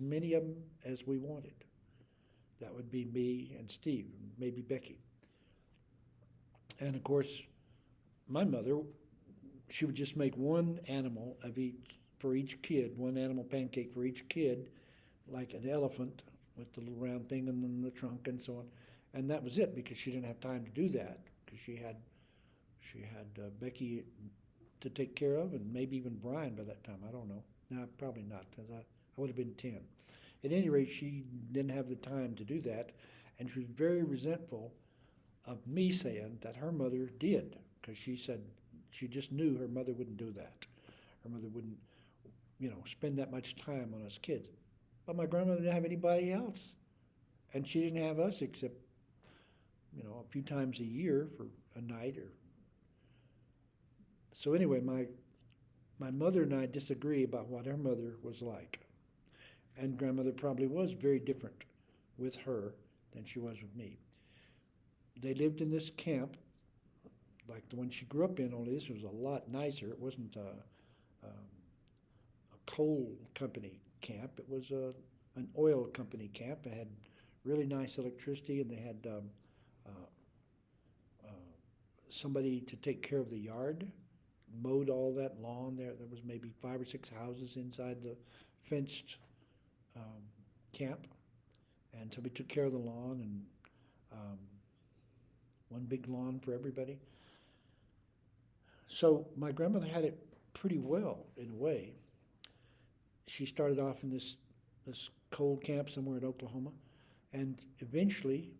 many of them as we wanted. That would be me and Steve, maybe Becky. And of course, my mother, she would just make one animal of each for each kid, one animal pancake for each kid, like an elephant with the little round thing and then the trunk and so on. And that was it because she didn't have time to do that because she had Becky to take care of and maybe even Brian by that time. I don't know. No, probably not because I would have been 10. At any rate, she didn't have the time to do that, and she was very resentful of me saying that her mother did because she said she just knew her mother wouldn't do that. Her mother wouldn't, spend that much time on us kids. But my grandmother didn't have anybody else, and she didn't have us except, a few times a year for a night or so. Anyway, my mother and I disagree about what her mother was like, and grandmother probably was very different with her than she was with me. They lived in this camp like the one she grew up in, only this was a lot nicer. It wasn't a coal company camp. It was an oil company camp. It had really nice electricity, and they had uh, uh, somebody to take care of the yard, mowed all that lawn. There was maybe 5 or 6 houses inside the fenced um, camp, and somebody took care of the lawn and um, one big lawn for everybody. So my grandmother had it pretty well in a way. She started off in this cold camp somewhere in Oklahoma, and eventually,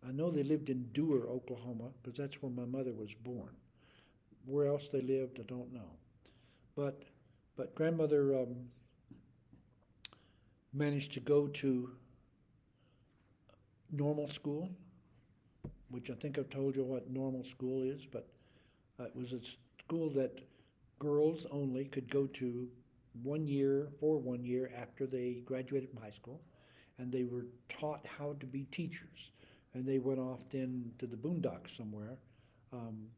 I know they lived in Dewar, Oklahoma, because that's where my mother was born. Where else they lived, I don't know. But grandmother managed to go to normal school, which I think I've told you what normal school is, but it was a school that girls only could go to 1 year for 1 year after they graduated from high school, and they were taught how to be teachers. And they went off then to the boondocks somewhere, um,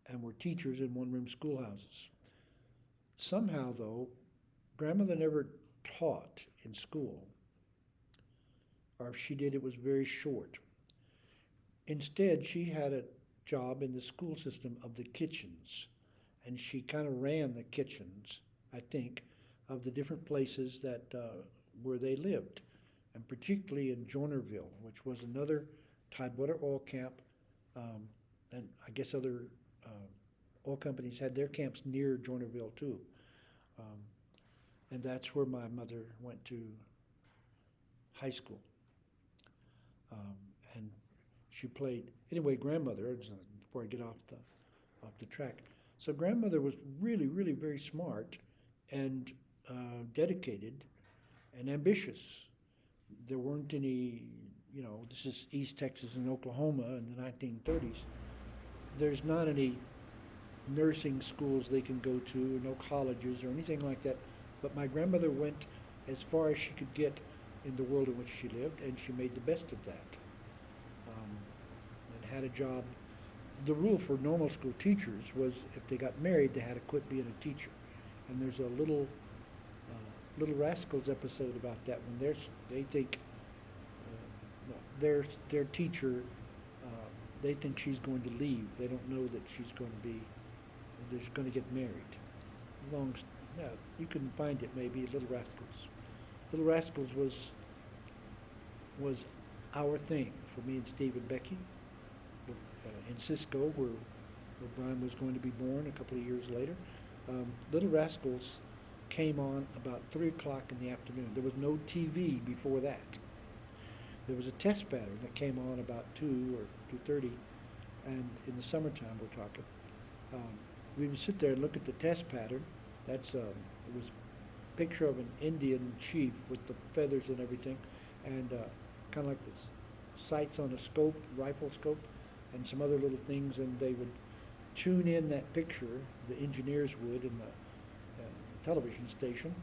and were teachers in one-room schoolhouses. Somehow, though, grandmother never taught in school, or if she did, it was very short. Instead, she had a job in the school system of the kitchens, and she kind of ran the kitchens, I think, of the different places that where they lived, and particularly in Joinerville, which was another Tidewater oil camp, um, and I guess other oil companies had their camps near Joinerville too, um, and that's where my mother went to high school, um, and she played anyway. Grandmother, before I get off the track, so grandmother was really, really very smart and dedicated and ambitious. There weren't any, this is East Texas and Oklahoma in the 1930s. There's not any nursing schools they can go to, or no colleges or anything like that. But my grandmother went as far as she could get in the world in which she lived, and she made the best of that. Um, and had a job. The rule for normal school teachers was if they got married, they had to quit being a teacher. And there's a Little Rascals episode about that when they think their teacher, they think she's going to leave. They don't know that she's going to be they're going to get married. Long, yeah, you can find it maybe. Little Rascals. Little Rascals was our thing for me and Steve and Becky in Cisco, where Brian was going to be born a couple of years later. Little Rascals came on about 3 o'clock in the afternoon. There was no TV before that. There was a test pattern that came on about 2 or 2:30, and in the summertime we're talking. Um, we would sit there and look at the test pattern. It was a picture of an Indian chief with the feathers and everything, and kind of like the sights on a scope, rifle scope, and some other little things, and they would tune in that picture. The engineers would in the television station,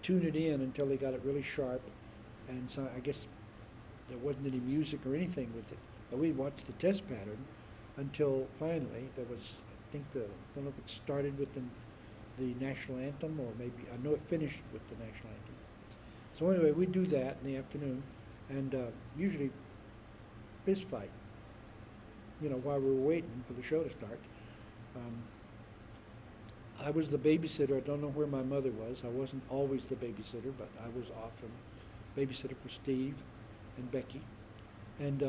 tune it in until they got it really sharp, and so I guess there wasn't any music or anything with it. But we watched the test pattern until finally there was, I think I don't know if it started with the national anthem or maybe, I know it finished with the national anthem. So anyway, we do that in the afternoon, and usually fist fight. While we were waiting for the show to start. Um, I was the babysitter. I don't know where my mother was. I wasn't always the babysitter, but I was often babysitter for Steve and Becky. And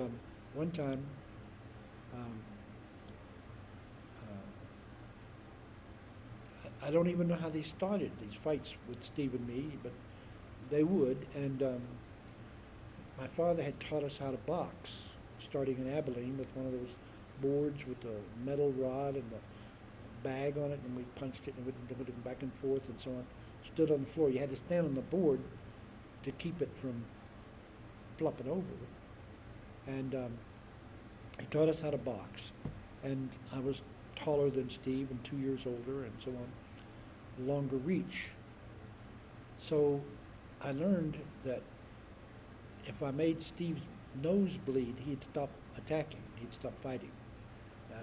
one time, um, I don't even know how they started these fights with Steve and me, but they would. And my father had taught us how to box, starting in Abilene with one of those boards with the metal rod and the bag on it, and we punched it and went back and forth and so on. Stood on the floor. You had to stand on the board to keep it from flopping over. And he taught us how to box. And I was taller than Steve and 2 years older and so on, longer reach. So I learned that if I made Steve's nose bleed, he'd stop attacking, he'd stop fighting. Now,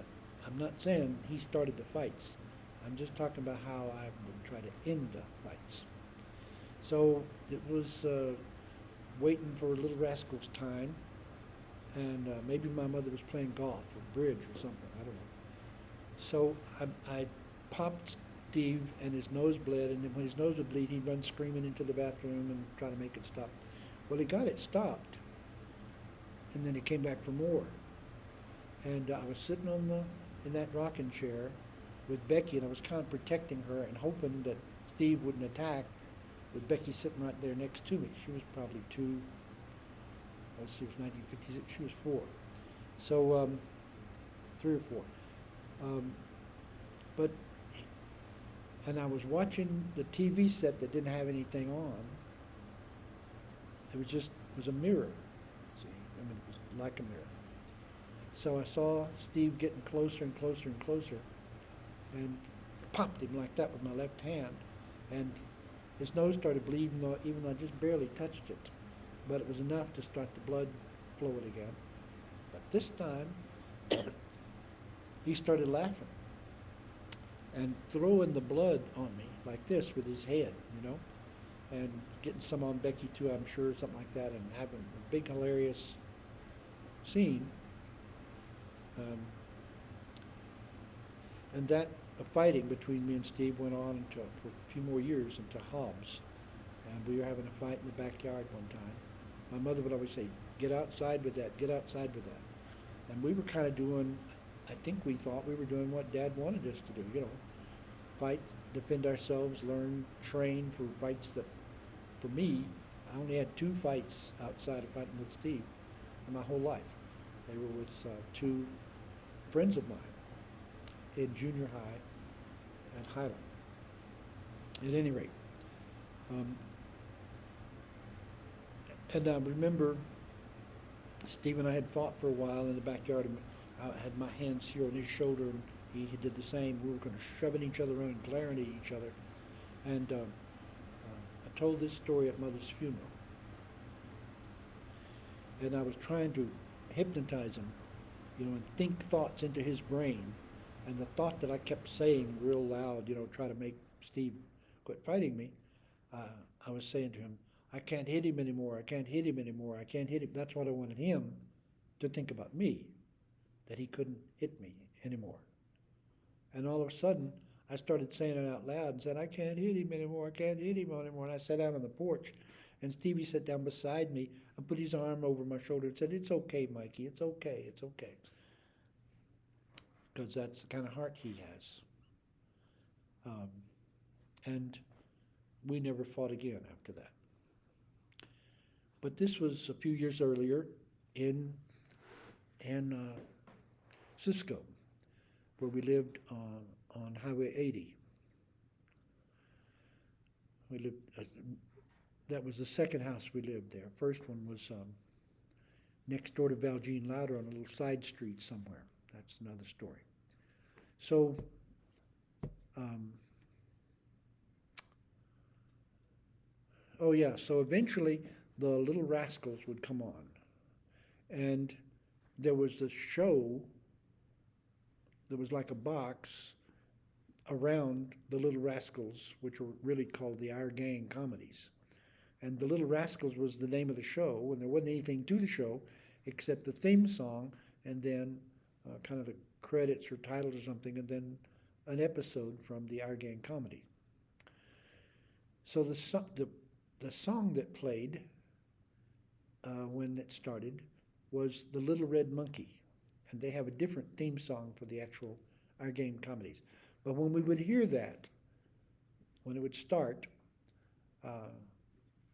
I'm not saying he started the fights. I'm just talking about how I would try to end the fights. So it was waiting for Little Rascal's time, and maybe my mother was playing golf or bridge or something, I don't know. So I popped Steve, and his nose bled, and then when his nose would bleed, he'd run screaming into the bathroom and try to make it stop. Well, he got it stopped, and then he came back for more. And I was sitting in that rocking chair with Becky, and I was kind of protecting her and hoping that Steve wouldn't attack, with Becky sitting right there next to me. She was probably two, well, she was 1956, she was four. So, 3 or 4. Um, but, and I was watching the TV set that didn't have anything on. It was a mirror, see, it was like a mirror. So I saw Steve getting closer and closer and closer, and popped him like that with my left hand, and his nose started bleeding, even though I just barely touched it. But it was enough to start the blood flowing again. But this time, he started laughing and throwing the blood on me like this with his head, and getting some on Becky too, I'm sure, something like that, and having a big hilarious scene. Um, and that fighting between me and Steve went on for a few more years into Hobbs. And we were having a fight in the backyard one time. My mother would always say, "Get outside with that, get outside with that." And we were kind of doing, I think we thought we were doing what Dad wanted us to do, fight, defend ourselves, learn, train for fights that, for me, I only had 2 fights outside of fighting with Steve in my whole life. They were with 2 friends of mine in junior high at Highland. At any rate, and I remember Steve and I had fought for a while in the backyard. And I had my hands here on his shoulder, and he did the same. We were kind of shoving each other around and glaring at each other. And I told this story at Mother's funeral. And I was trying to hypnotize him, and think thoughts into his brain. And the thought that I kept saying real loud, try to make Steve quit fighting me, I was saying to him, "I can't hit him anymore, I can't hit him anymore, I can't hit him." That's what I wanted him to think about me, that he couldn't hit me anymore. And all of a sudden, I started saying it out loud and said, "I can't hit him anymore, I can't hit him anymore." And I sat down on the porch, and Stevie sat down beside me and put his arm over my shoulder and said, "It's okay, Mikey, it's okay, it's okay." Because that's the kind of heart he has. Um, and we never fought again after that. But this was a few years earlier in Cisco, where we lived on Highway 80. We lived. That was the second house we lived there. First one was next door to Valjean Louder on a little side street somewhere. That's another story. So, oh yeah, so eventually the Little Rascals would come on. And there was a show that was like a box around the Little Rascals, which were really called the Our Gang Comedies. And The Little Rascals was the name of the show, and there wasn't anything to the show except the theme song, and then kind of the credits or titles or something, and then an episode from the Our Gang comedy. So the song that played when it started was The Little Red Monkey, and they have a different theme song for the actual Our Gang comedies. But when we would hear that, when it would start, uh,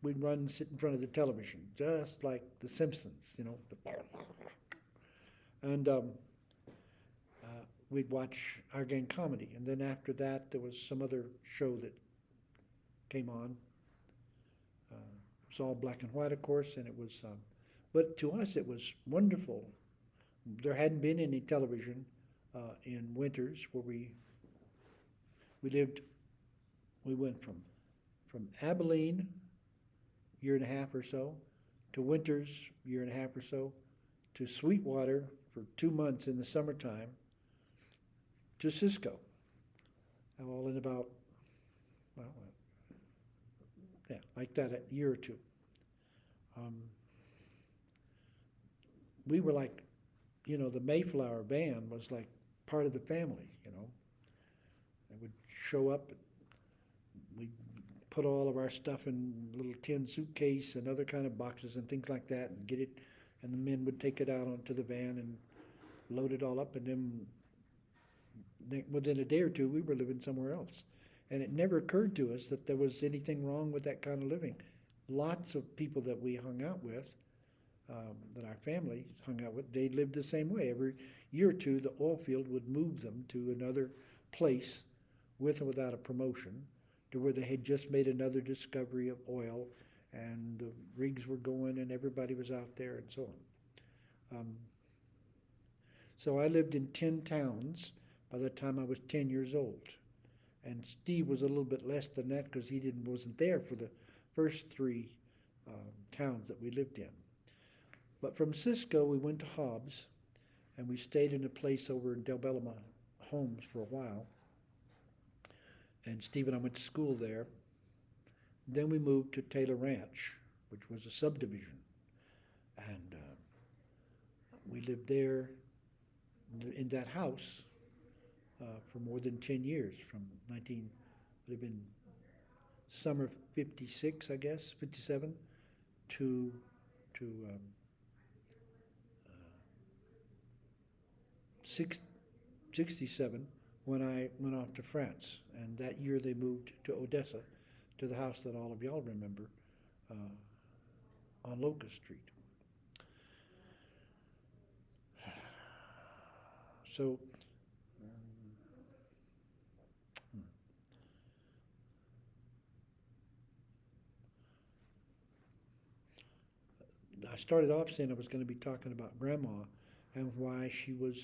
we'd run and sit in front of the television, just like The Simpsons, you know. And we'd watch Our Gang comedy, and then after that, there was some other show that came on. It was all black and white, of course, and it was. But to us, it was wonderful. There hadn't been any television in winters where we lived. We went from Abilene, year and a half or so, to Winters, year and a half or so, to Sweetwater for 2 months in the summertime, to Cisco, all in about, well, yeah, like that, a year or two. Um, we were like, the Mayflower band was like part of the family, They would show up, we'd put all of our stuff in little tin suitcase and other kind of boxes and things like that and get it, and the men would take it out onto the van and load it all up, and then within a day or two we were living somewhere else. And it never occurred to us that there was anything wrong with that kind of living. Lots of people that we hung out with, that our family hung out with, they lived the same way. Every year or two, the oil field would move them to another place with or without a promotion, to where they had just made another discovery of oil, and the rigs were going and everybody was out there and so on. So I lived in 10 towns by the time I was 10 years old. And Steve was a little bit less than that because he wasn't there for the first three towns that we lived in. But from Cisco, we went to Hobbs, and we stayed in a place over in Del Bellama Homes for a while. And Steve and I went to school there. Then we moved to Taylor Ranch, which was a subdivision. And we lived there in that house for more than 10 years, from would have been summer 56, I guess, 57, to 67, when I went off to France. And that year they moved to Odessa, to the house that all of y'all remember, on Locust Street. So I started off saying I was going to be talking about Grandma and why she was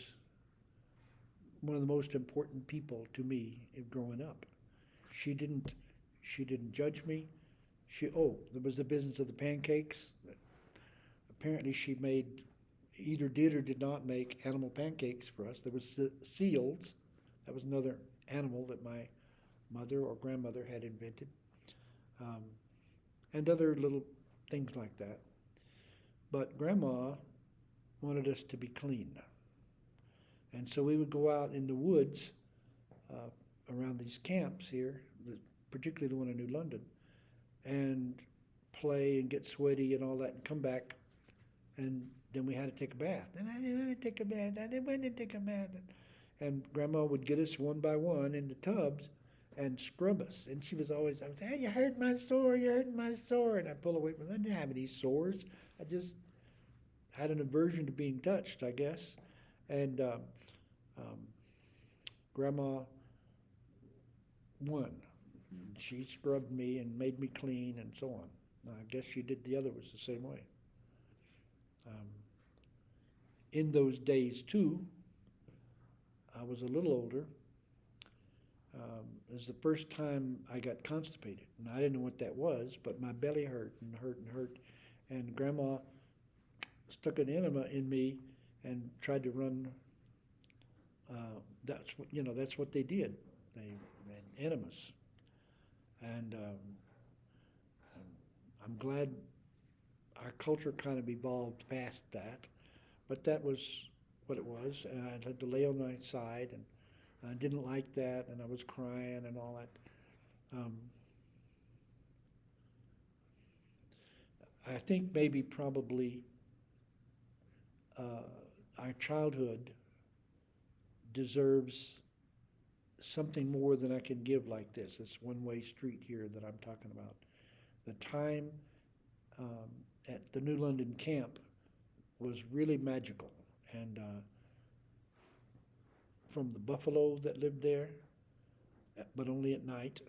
one of the most important people to me in growing up. She didn't judge me. There was the business of the pancakes. Apparently she either did or did not make animal pancakes for us. There was seals. That was another animal that my mother or grandmother had invented. And other little things like that. But Grandma wanted us to be clean. And so we would go out in the woods around these camps here, particularly the one in New London, and play and get sweaty and all that and come back. And then we had to take a bath. And I didn't want to take a bath. I didn't want to take a bath. And Grandma would get us one by one in the tubs and scrub us. And she was always, I would say, hey, you hurt my sore, you hurt my sore. And I'd pull away from it. I didn't have any sores. I just had an aversion to being touched, I guess. And Grandma won. She scrubbed me and made me clean and so on. I guess she did the other ones the same way. In those days, too, I was a little older. It was the first time I got constipated. And I didn't know what that was, but my belly hurt and hurt and hurt. And Grandma stuck an enema in me and tried to run. That's what they did. They had enemas. And I'm glad our culture kind of evolved past that, but that was what it was. And I had to lay on my side, and I didn't like that, and I was crying and all that. I think maybe probably our childhood deserves something more than I can give like this one-way street here that I'm talking about. The time um, at the New London camp was really magical. And from the buffalo that lived there, but only at night,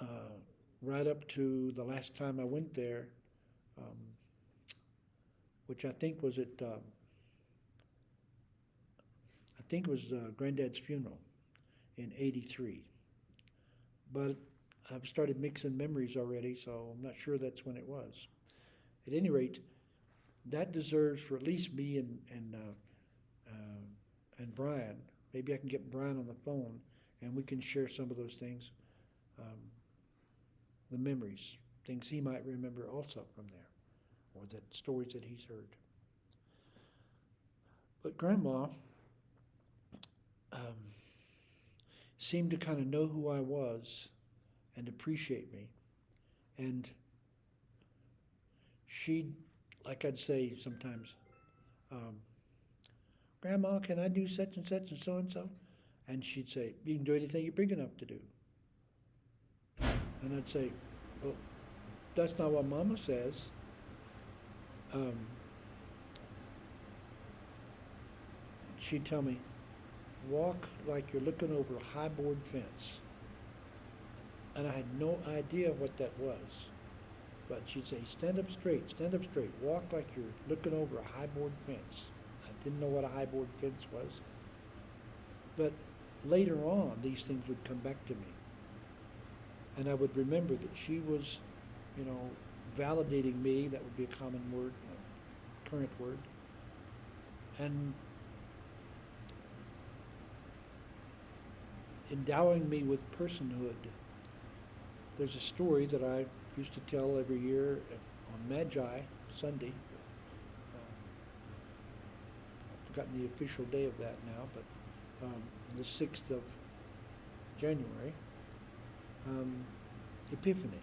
uh, right up to the last time I went there, um, which I think it was Granddad's funeral in '83. But I've started mixing memories already, so I'm not sure that's when it was. At any rate, that deserves for at least me and Brian. Maybe I can get Brian on the phone, and we can share some of those things, um, the memories, things he might remember also from there, or the stories that he's heard. But Grandma um, seemed to kind of know who I was and appreciate me, and she'd, like I'd say sometimes, um, Grandma, can I do such and such and so and so? And she'd say, You can do anything you're big enough to do. And I'd say, Well, that's not what Mama says. Um, she'd tell me, Walk like you're looking over a high board fence. And I had no idea what that was. But she'd say, stand up straight, walk like you're looking over a high board fence. I didn't know what a high board fence was. But later on, these things would come back to me. And I would remember that she was, validating me. That would be a common word, a current word. And endowing me with personhood. There's a story that I used to tell every year on Magi Sunday. I've forgotten the official day of that now, but the 6th of January, Epiphany.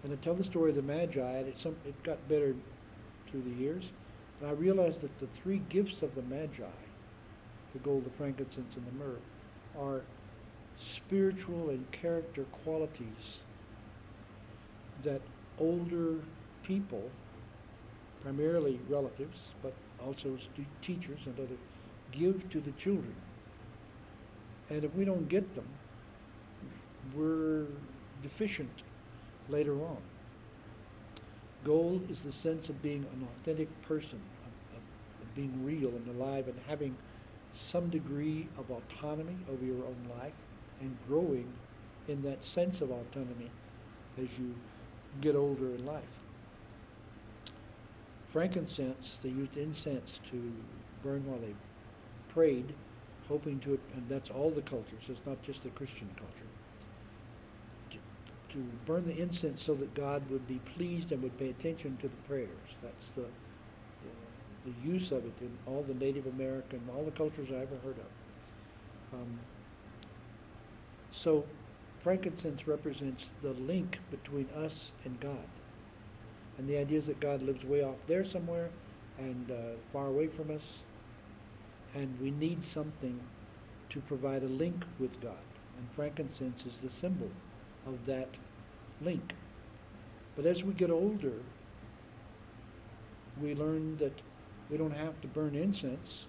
And I tell the story of the Magi, and it got better through the years. And I realized that the three gifts of the Magi, the gold, the frankincense, and the myrrh, are spiritual and character qualities that older people, primarily relatives, but also teachers and other, give to the children. And if we don't get them, we're deficient later on. Gold is the sense of being an authentic person, of being real and alive and having some degree of autonomy over your own life and growing in that sense of autonomy as you get older in life. Frankincense, they used incense to burn while they prayed, hoping to, and that's all the cultures, it's not just the Christian culture, to burn the incense so that God would be pleased and would pay attention to the prayers. That's the use of it in all the Native American, all the cultures I ever heard of. So frankincense represents the link between us and God. And the idea is that God lives way off there somewhere and far away from us. And we need something to provide a link with God. And frankincense is the symbol of that link. But as we get older, we learn that we don't have to burn incense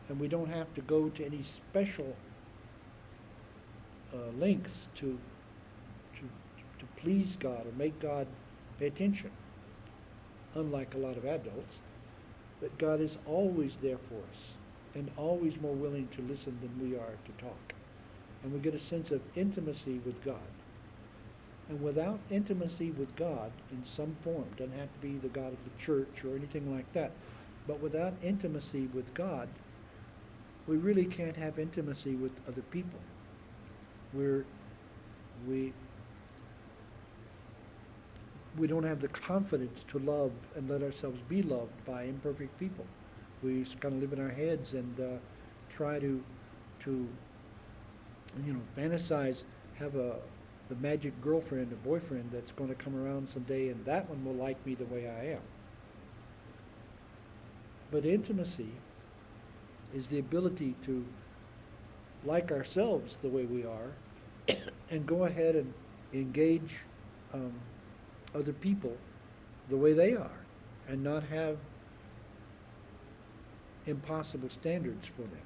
and we don't have to go to any special lengths to please God or make God pay attention, unlike a lot of adults. But God is always there for us and always more willing to listen than we are to talk. And we get a sense of intimacy with God. And without intimacy with God in some form, doesn't have to be the God of the church or anything like that, but without intimacy with God, we really can't have intimacy with other people. We we don't have the confidence to love and let ourselves be loved by imperfect people. We just kind of live in our heads and try to fantasize, have the magic girlfriend or boyfriend that's going to come around someday, and that one will like me the way I am. But intimacy is the ability to like ourselves the way we are and go ahead and engage um, other people the way they are and not have impossible standards for them.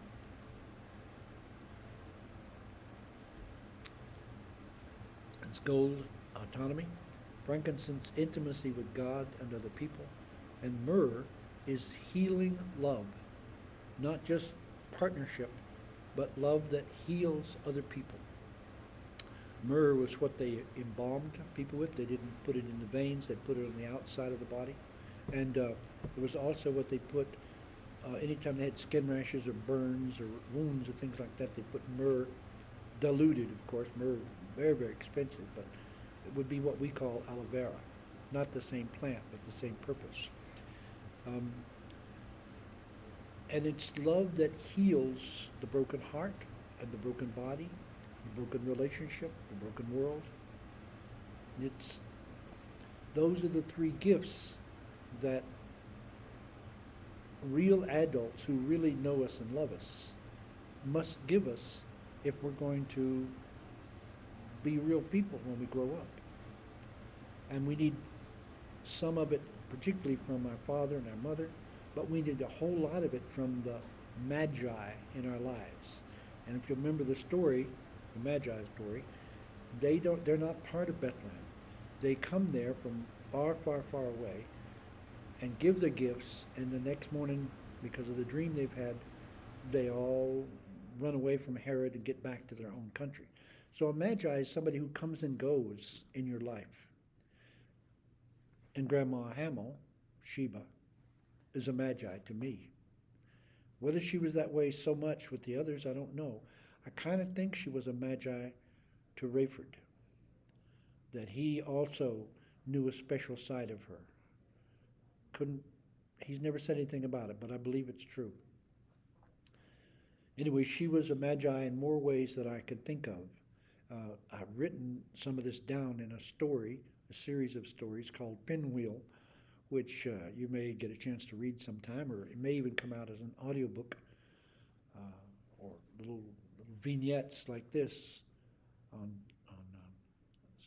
It's gold, autonomy, frankincense, intimacy with God and other people, and myrrh is healing love, not just partnership, but love that heals other people. Myrrh was what they embalmed people with. They didn't put it in the veins, they put it on the outside of the body. And it was also what they put, anytime they had skin rashes or burns or wounds or things like that, they put myrrh, diluted, of course. Myrrh, very, very expensive, but it would be what we call aloe vera. Not the same plant, but the same purpose. Um, and it's love that heals the broken heart and the broken body, the broken relationship, the broken world. It's those are the three gifts that real adults who really know us and love us must give us if we're going to be real people when we grow up. And we need some of it, particularly from our father and our mother, but we need a whole lot of it from the magi in our lives. And if you remember the story, the magi story, they're not part of Bethlehem. They come there from far, far, far away and give the gifts, and the next morning, because of the dream they've had, they all run away from Herod and get back to their own country. So a magi is somebody who comes and goes in your life. And Grandma Hamill, Sheba, is a magi to me. Whether she was that way so much with the others, I don't know. I kind of think she was a magi to Rayford, that he also knew a special side of her. He's never said anything about it, but I believe it's true. Anyway, she was a magi in more ways than I can think of. I've written some of this down in a story, a series of stories called Pinwheel, which you may get a chance to read sometime, or it may even come out as an audiobook, or little vignettes like this on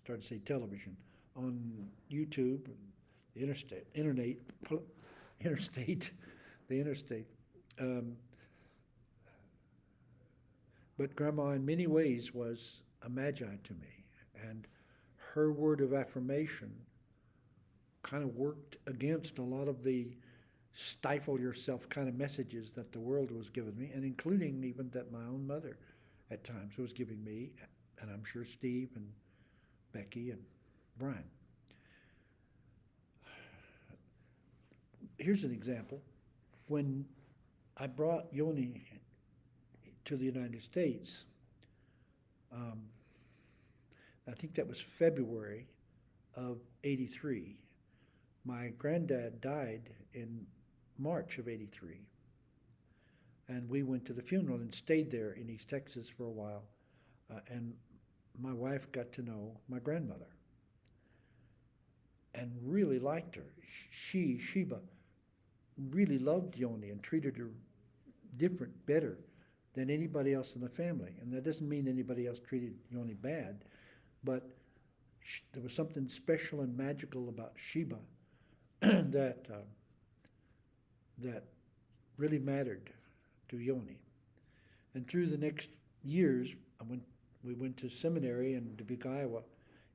start to say television, on YouTube, the interstate. But Grandma, in many ways, was a magi to me, and her word of affirmation kind of worked against a lot of the stifle yourself kind of messages that the world was giving me, and including even that my own mother at times was giving me, and I'm sure Steve and Becky and Brian. Here's an example. When I brought Yoni to the United States, I think that was February of '83. My granddad died in March of '83. And we went to the funeral and stayed there in East Texas for a while. And my wife got to know my grandmother and really liked her. Sheba, really loved Yoni and treated her better than anybody else in the family. And that doesn't mean anybody else treated Yoni bad, but there was something special and magical about Sheba that really mattered to Yoni. And through the next years, we went to seminary in Dubuque, Iowa,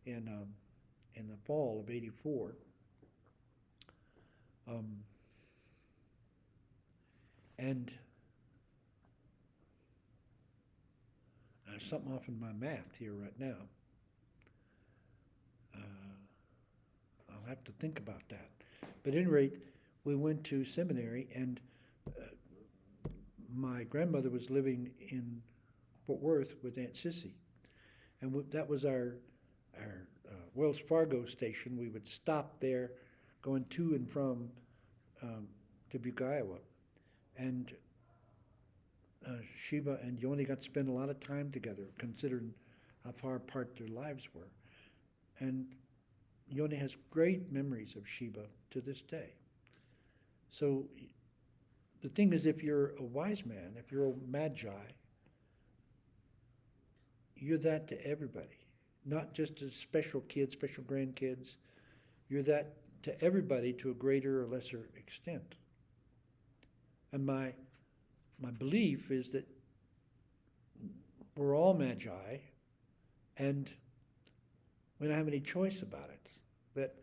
in the fall of '84. And there's something off in my math here right now. I'll have to think about that. But at any rate, we went to seminary, and my grandmother was living in Fort Worth with Aunt Sissy. And that was our Wells Fargo station. We would stop there, going to and from Dubuque, Iowa, and Sheba and Yoni got to spend a lot of time together, considering how far apart their lives were. And Yoni has great memories of Sheba to this day. So the thing is, if you're a wise man, if you're a magi, you're that to everybody, not just to special kids, special grandkids. You're that to everybody to a greater or lesser extent. And my belief is that we're all magi, and we don't have any choice about it. That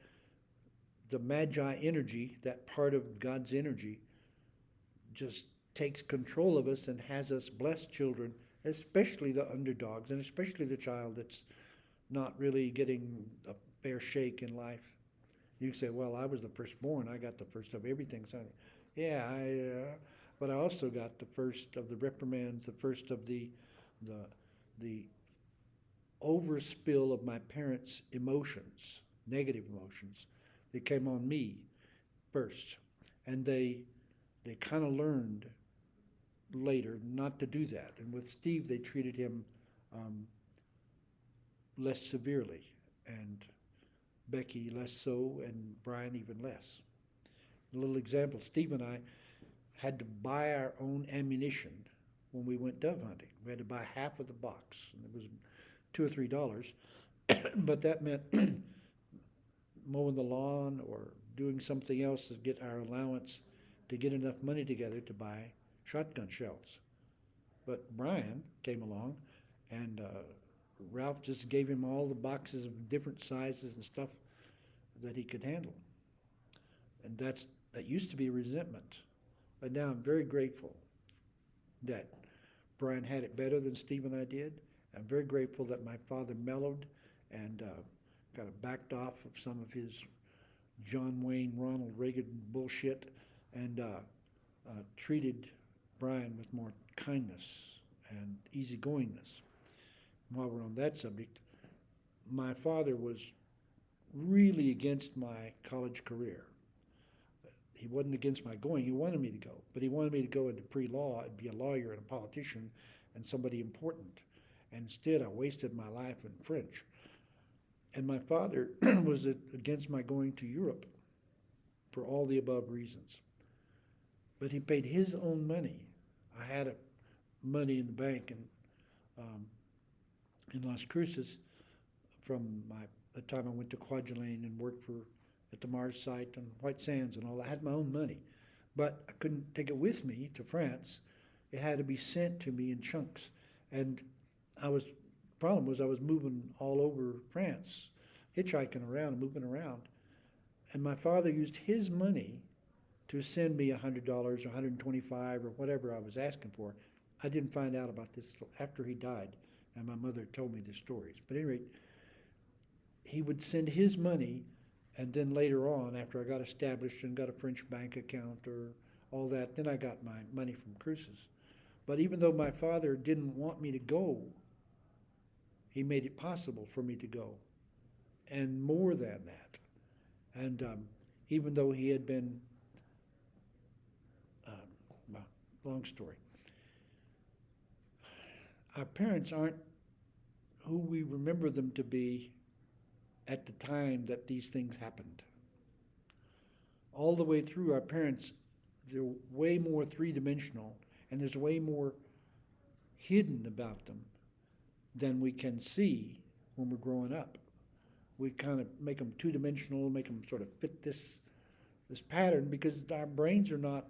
the magi energy, that part of God's energy, just takes control of us and has us bless children, especially the underdogs, and especially the child that's not really getting a fair shake in life. You can say, well, I was the firstborn. I got the first of everything. So, yeah, but I also got the first of the reprimands, the first of the overspill of my parents' emotions, negative emotions. They came on me first, and they kind of learned later not to do that. And with Steve, they treated him less severely, and Becky less so, and Brian even less. A little example: Steve and I had to buy our own ammunition when we went dove hunting. We had to buy half of the box, and it was $2 or $3, but that meant mowing the lawn or doing something else to get our allowance to get enough money together to buy shotgun shells. But Brian came along, and Ralph just gave him all the boxes of different sizes and stuff that he could handle. And that used to be resentment. But now I'm very grateful that Brian had it better than Steve and I did. I'm very grateful that my father mellowed and kind of backed off of some of his John Wayne, Ronald Reagan bullshit, and treated Brian with more kindness and easygoingness. While we're on that subject, my father was really against my college career. He wasn't against my going. He wanted me to go, but he wanted me to go into pre-law and be a lawyer and a politician and somebody important. And instead, I wasted my life in French. And my father was against my going to Europe for all the above reasons. But he paid his own money. I had money in the bank in Las Cruces from the time I went to Kwajalein and worked at the Mars site and White Sands and all. I had my own money, but I couldn't take it with me to France. It had to be sent to me in chunks, and problem was I was moving all over France, hitchhiking around and moving around, and my father used his money to send me $100 or $125 or whatever I was asking for. I didn't find out about this till after he died, and my mother told me the stories. But at any rate, he would send his money, and then later on, after I got established and got a French bank account or all that, then I got my money from Cruces. But even though my father didn't want me to go, he made it possible for me to go, and more than that. And even though he had been, well, long story. Our parents aren't who we remember them to be at the time that these things happened. All the way through, our parents, they're way more three-dimensional, and there's way more hidden about them than we can see when we're growing up. We kind of make them two-dimensional, make them sort of fit this pattern because our brains are not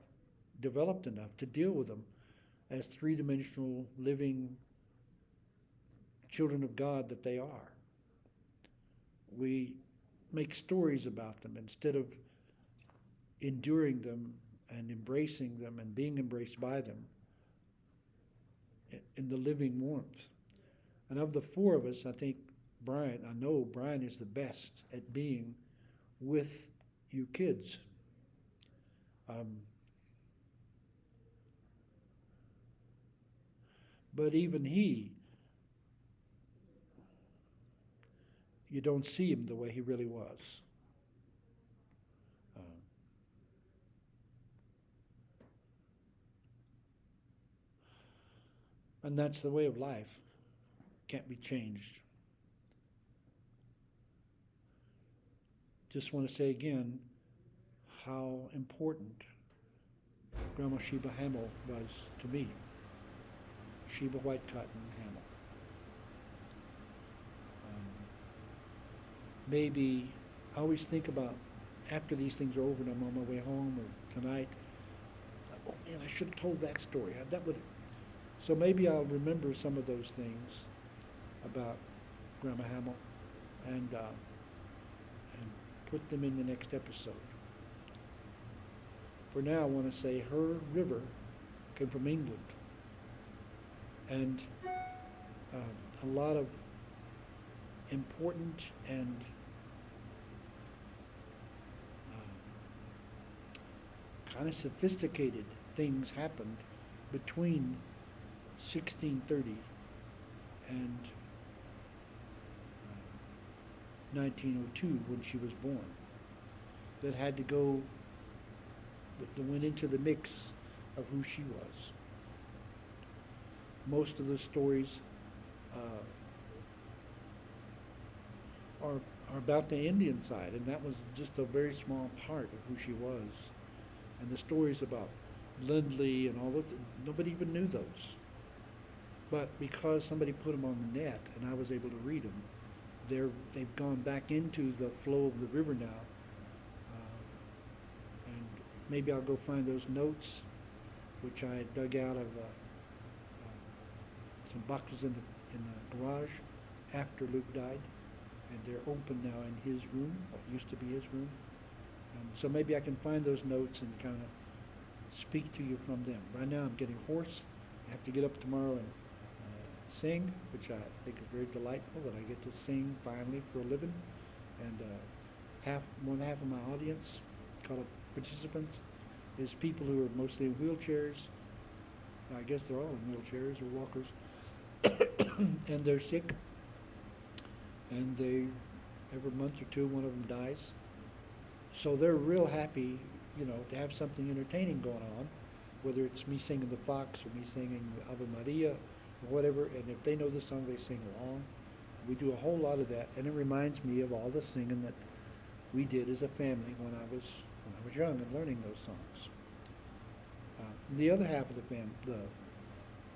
developed enough to deal with them as three-dimensional living children of God that they are. We make stories about them instead of enduring them and embracing them and being embraced by them in the living warmth. And of the four of us, I know Brian is the best at being with you kids. But even he, you don't see him the way he really was. Uh, and that's the way of life. Can't be changed. Just want to say again how important Grandma Sheba Hamill was to me. Sheba White Cotton Hamill. Maybe I always think about after these things are over and I'm on my way home or tonight, oh man, I should have told that story. That would. So maybe I'll remember some of those things about Grandma Hamill and put them in the next episode. For now, I want to say her river came from England, and a lot of important and kind of sophisticated things happened between 1630 and 1902 when she was born that had to go, that went into the mix of who she was. Most of the stories are about the Indian side, and that was just a very small part of who she was. And the stories about Lindley and all of that, nobody even knew those. But because somebody put them on the net and I was able to read them, they've gone back into the flow of the river now. And maybe I'll go find those notes, which I dug out of some boxes in the garage after Luke died. And they're open now in his room, what used to be his room. So maybe I can find those notes and kind of speak to you from them. Right now I'm getting hoarse. I have to get up tomorrow and sing, which I think is very delightful that I get to sing finally for a living. And one half of my audience, call it participants, is people who are mostly in wheelchairs. I guess they're all in wheelchairs or walkers. And they're sick. And every month or two, one of them dies. So they're real happy, to have something entertaining going on, whether it's me singing the Fox or me singing Ave Maria or whatever. And if they know the song, they sing along. We do a whole lot of that, and it reminds me of all the singing that we did as a family when I was young and learning those songs. The other half of the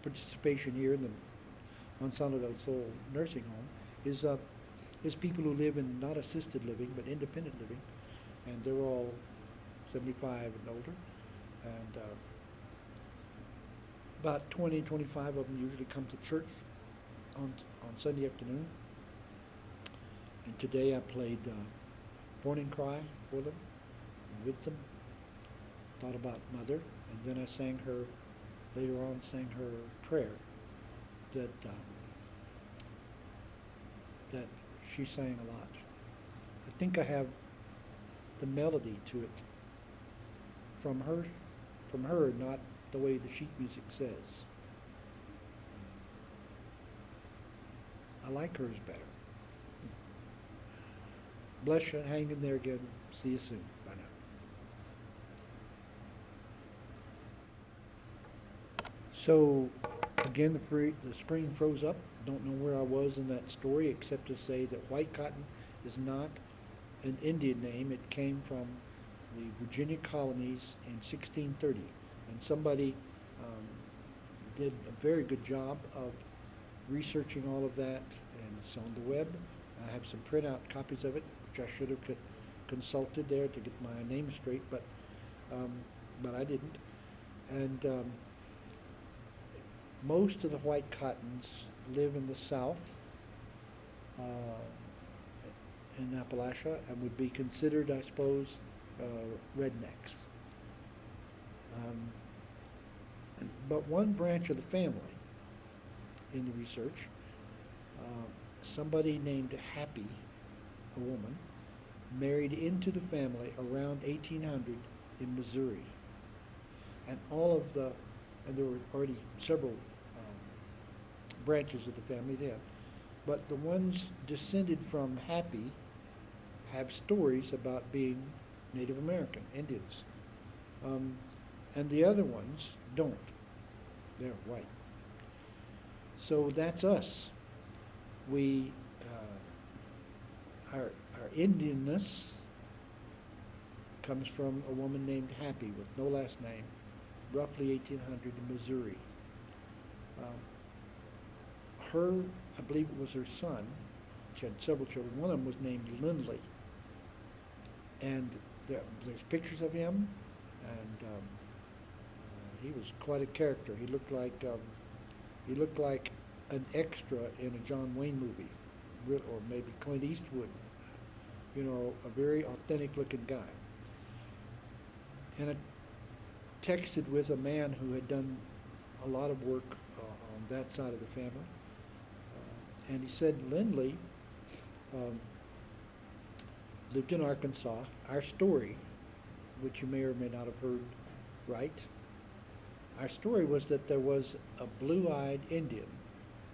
participation here in the Monsanto del Sol nursing home is people who live in not assisted living but independent living, and they're all 75 and older, and about 20, 25 of them usually come to church on Sunday afternoon. And today I played Morning Cry for them, with them, thought about Mother, and then I sang her prayer that she sang a lot. I think I have the melody to it from her, not the way the sheet music says. I like hers better. Bless you, hang in there again. See you soon. Bye now. So, again, the screen froze up. Don't know where I was in that story except to say that white cotton is not an Indian name. It came from the Virginia colonies in 1630. And somebody did a very good job of researching all of that, and it's on the web. I have some printout copies of it, which I should have consulted there to get my name straight, but I didn't. And most of the white cottons live in the south, in Appalachia, and would be considered, I suppose, rednecks. But one branch of the family in the research, somebody named Happy, a woman, married into the family around 1800 in Missouri. And and there were already several branches of the family then. but the ones descended from Happy have stories about being Native American Indians, um, and the other ones don't. They're white. So that's us. We our Indianness comes from a woman named Happy with no last name, roughly 1800 in Missouri. Um, her, I believe it was her son. She had several children. One of them was named Lindley, and there's pictures of him, and he was quite a character. He looked like an extra in a John Wayne movie, or maybe Clint Eastwood. You know, a very authentic looking guy. And I texted with a man who had done a lot of work on that side of the family, and he said Lindley um, lived in Arkansas. Our story, which you may or may not have heard right, our story was that there was a blue-eyed Indian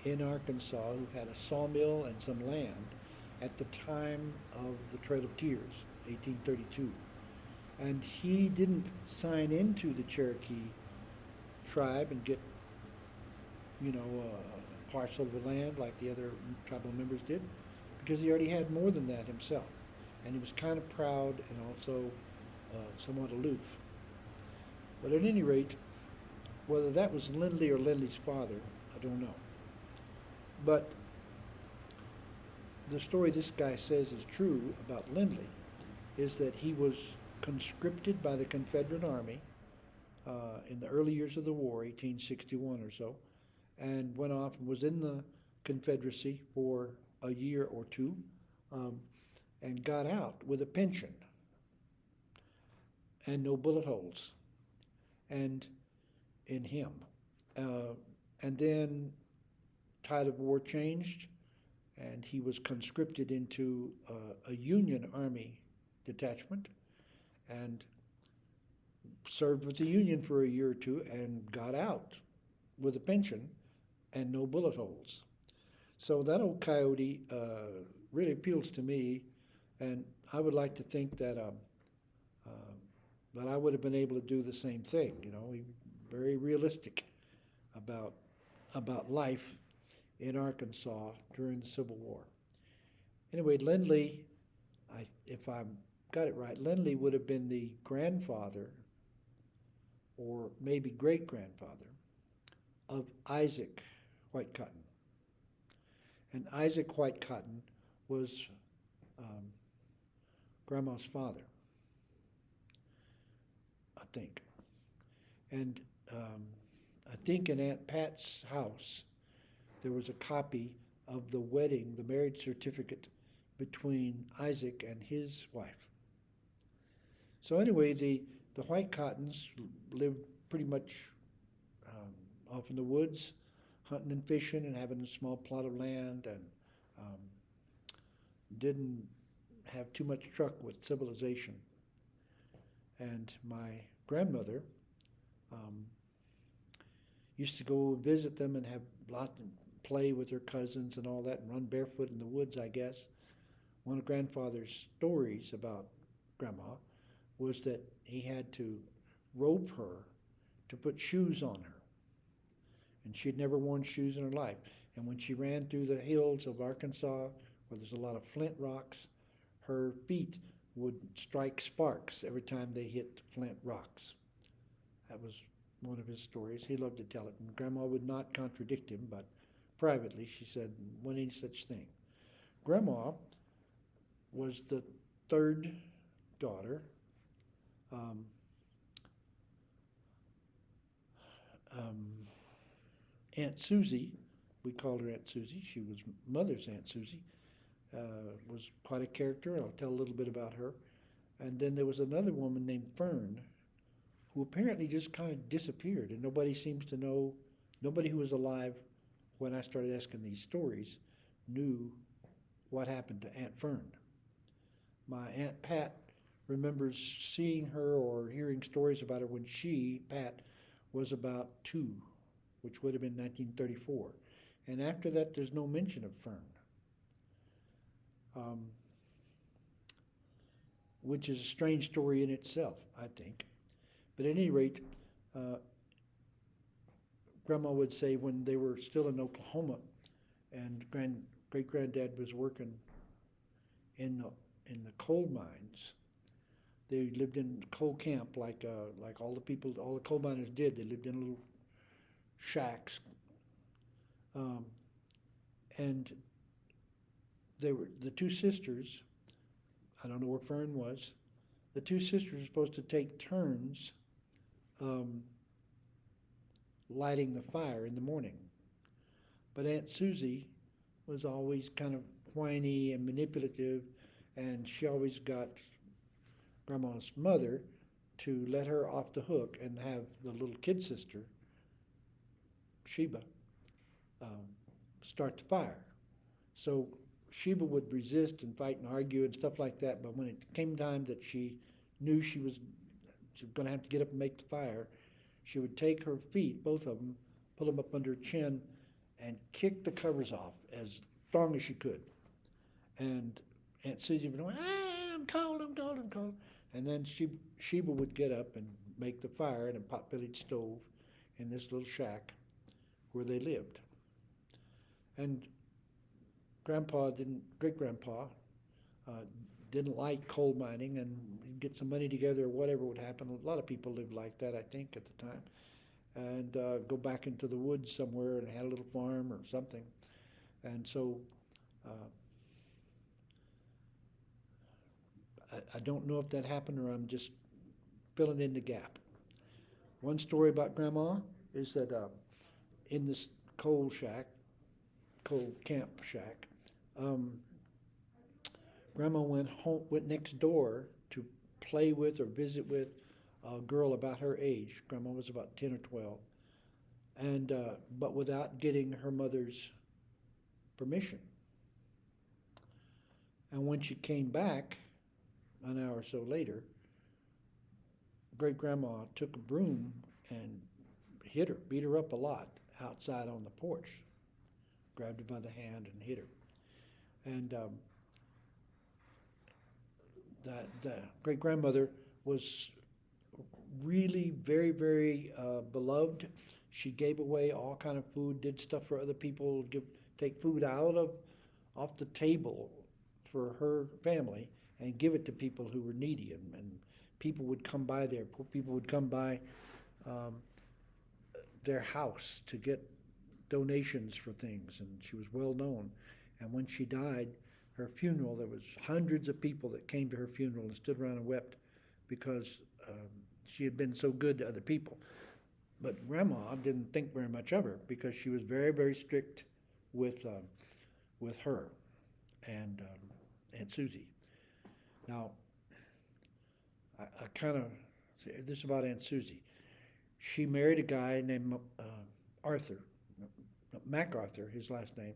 in Arkansas who had a sawmill and some land at the time of the Trail of Tears, 1832. And he didn't sign into the Cherokee tribe and get, a parcel of the land like the other tribal members did, because he already had more than that himself. And he was kind of proud and also somewhat aloof. But at any rate, whether that was Lindley or Lindley's father, I don't know. But the story this guy says is true about Lindley is that he was conscripted by the Confederate Army in the early years of the war, 1861 or so, and went off and was in the Confederacy for a year or two, um, and got out with a pension and no bullet holes, and in him. And then tide of war changed, and he was conscripted into a Union Army detachment and served with the Union for a year or two and got out with a pension and no bullet holes. So that old coyote really appeals to me, and I would like to think that I would have been able to do the same thing. Very realistic about life in Arkansas during the Civil War. Anyway, Lindley, if I got it right, Lindley would have been the grandfather, or maybe great grandfather, of Isaac White Cotton. And Isaac White Cotton was um, Grandma's father, I think. And I think in Aunt Pat's house, there was a copy of the wedding, the marriage certificate between Isaac and his wife. So anyway, the White Cottons lived pretty much off in the woods, hunting and fishing and having a small plot of land, and um, didn't have too much truck with civilization. And my grandmother um, used to go visit them and have lots of play with her cousins and all that, and run barefoot in the woods, I guess. One of grandfather's stories about Grandma was that he had to rope her to put shoes on her. And she'd never worn shoes in her life. And when she ran through the hills of Arkansas, where there's a lot of flint rocks, her feet would strike sparks every time they hit flint rocks. That was one of his stories. He loved to tell it. And Grandma would not contradict him, but privately she said, "When any such thing." Grandma was the third daughter. Um, um, Aunt Susie, we called her Aunt Susie. She was Mother's Aunt Susie. Was quite a character. I'll tell a little bit about her. And then there was another woman named Fern, who apparently just kind of disappeared, and nobody seems to know. Nobody who was alive when I started asking these stories knew what happened to Aunt Fern. My Aunt Pat remembers seeing her or hearing stories about her when she, Pat, was about 2, which would have been 1934. And after that, there's no mention of Fern. um, which is a strange story in itself, I think. But at any rate, uh, Grandma would say when they were still in Oklahoma, and great granddad was working in the coal mines. They lived in coal camp like all the people, all the coal miners did. They lived in little shacks, um, and they were the two sisters. I don't know where Fern was. The two sisters were supposed to take turns um, lighting the fire in the morning. But Aunt Susie was always kind of whiny and manipulative, and she always got Grandma's mother to let her off the hook and have the little kid sister, Sheba, um, start the fire. So Sheba would resist and fight and argue and stuff like that, but when it came time that she knew she was going to have to get up and make the fire, she would take her feet, both of them, pull them up under her chin, and kick the covers off as strong as she could. And Aunt Susie would go, ah, I'm cold, I'm cold, I'm cold. And then Sheba would get up and make the fire in a pot-bellied stove in this little shack where they lived. And great grandpa, uh, didn't like coal mining, and get some money together or whatever would happen. A lot of people lived like that, I think, at the time, and go back into the woods somewhere and had a little farm or something. And so uh, I don't know if that happened or I'm just filling in the gap. One story about Grandma is that in this coal camp shack, um, Grandma went next door to play with or visit with a girl about her age. Grandma was about 10 or 12, and but without getting her mother's permission. And when she came back an hour or so later, great grandma took a broom and beat her up a lot outside on the porch, grabbed her by the hand and hit her. And the great grandmother was really very, very beloved. She gave away all kind of food, did stuff for other people, take food off the table for her family and give it to people who were needy, and people would come by there. Poor people would come by um, their house to get donations for things, and she was well known. And when she died, her funeral, there was hundreds of people that came to her funeral and stood around and wept because she had been so good to other people. But Grandma didn't think very much of her because she was very, very strict with her and Aunt Susie. Now, I kind of, this is about Aunt Susie. She married a guy named Arthur, MacArthur, his last name,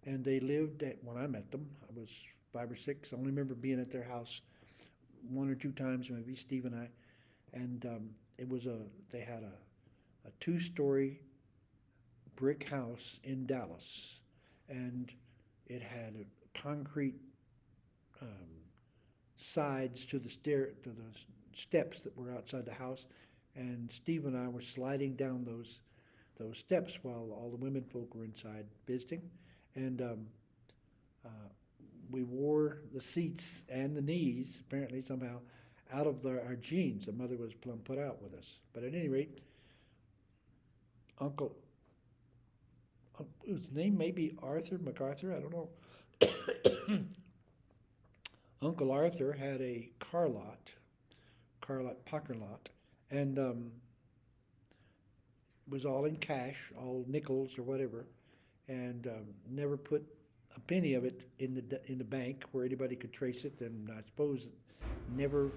and they lived when I met them, I was 5 or 6. I only remember being at their house one or two times, maybe Steve and I, and they had a 2-story brick house in Dallas, and it had a concrete sides to the steps that were outside the house, and Steve and I were sliding down those steps while all the women folk were inside visiting, and we wore the seats and the knees apparently somehow out of our jeans. The mother was plumb put out with us, but at any rate, Uncle, his name may be MacArthur, I don't know. Uncle Arthur had a parking lot, and was all in cash, all nickels or whatever, and never put a penny of it in the bank where anybody could trace it, and I suppose never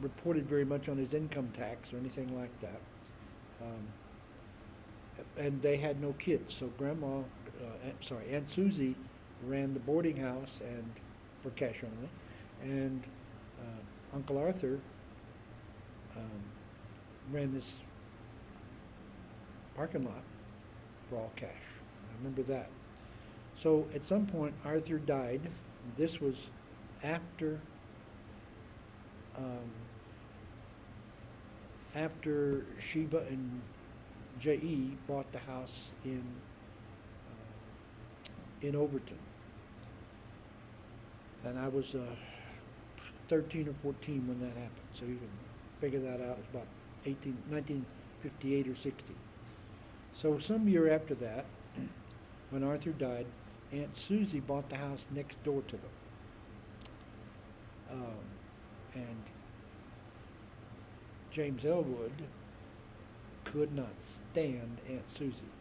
reported very much on his income tax or anything like that. And they had no kids, so Aunt Susie ran the boarding house and for cash only, and Uncle Arthur ran this parking lot for all cash. I remember that. So at some point, Arthur died This was after um, after Sheba and J.E. bought the house in Overton, and I was 13 or 14 when that happened. So you can figure that out. It's about 1958 or 60. So some year after that, when Arthur died, Aunt Susie bought the house next door to them. And James Elwood could not stand Aunt Susie.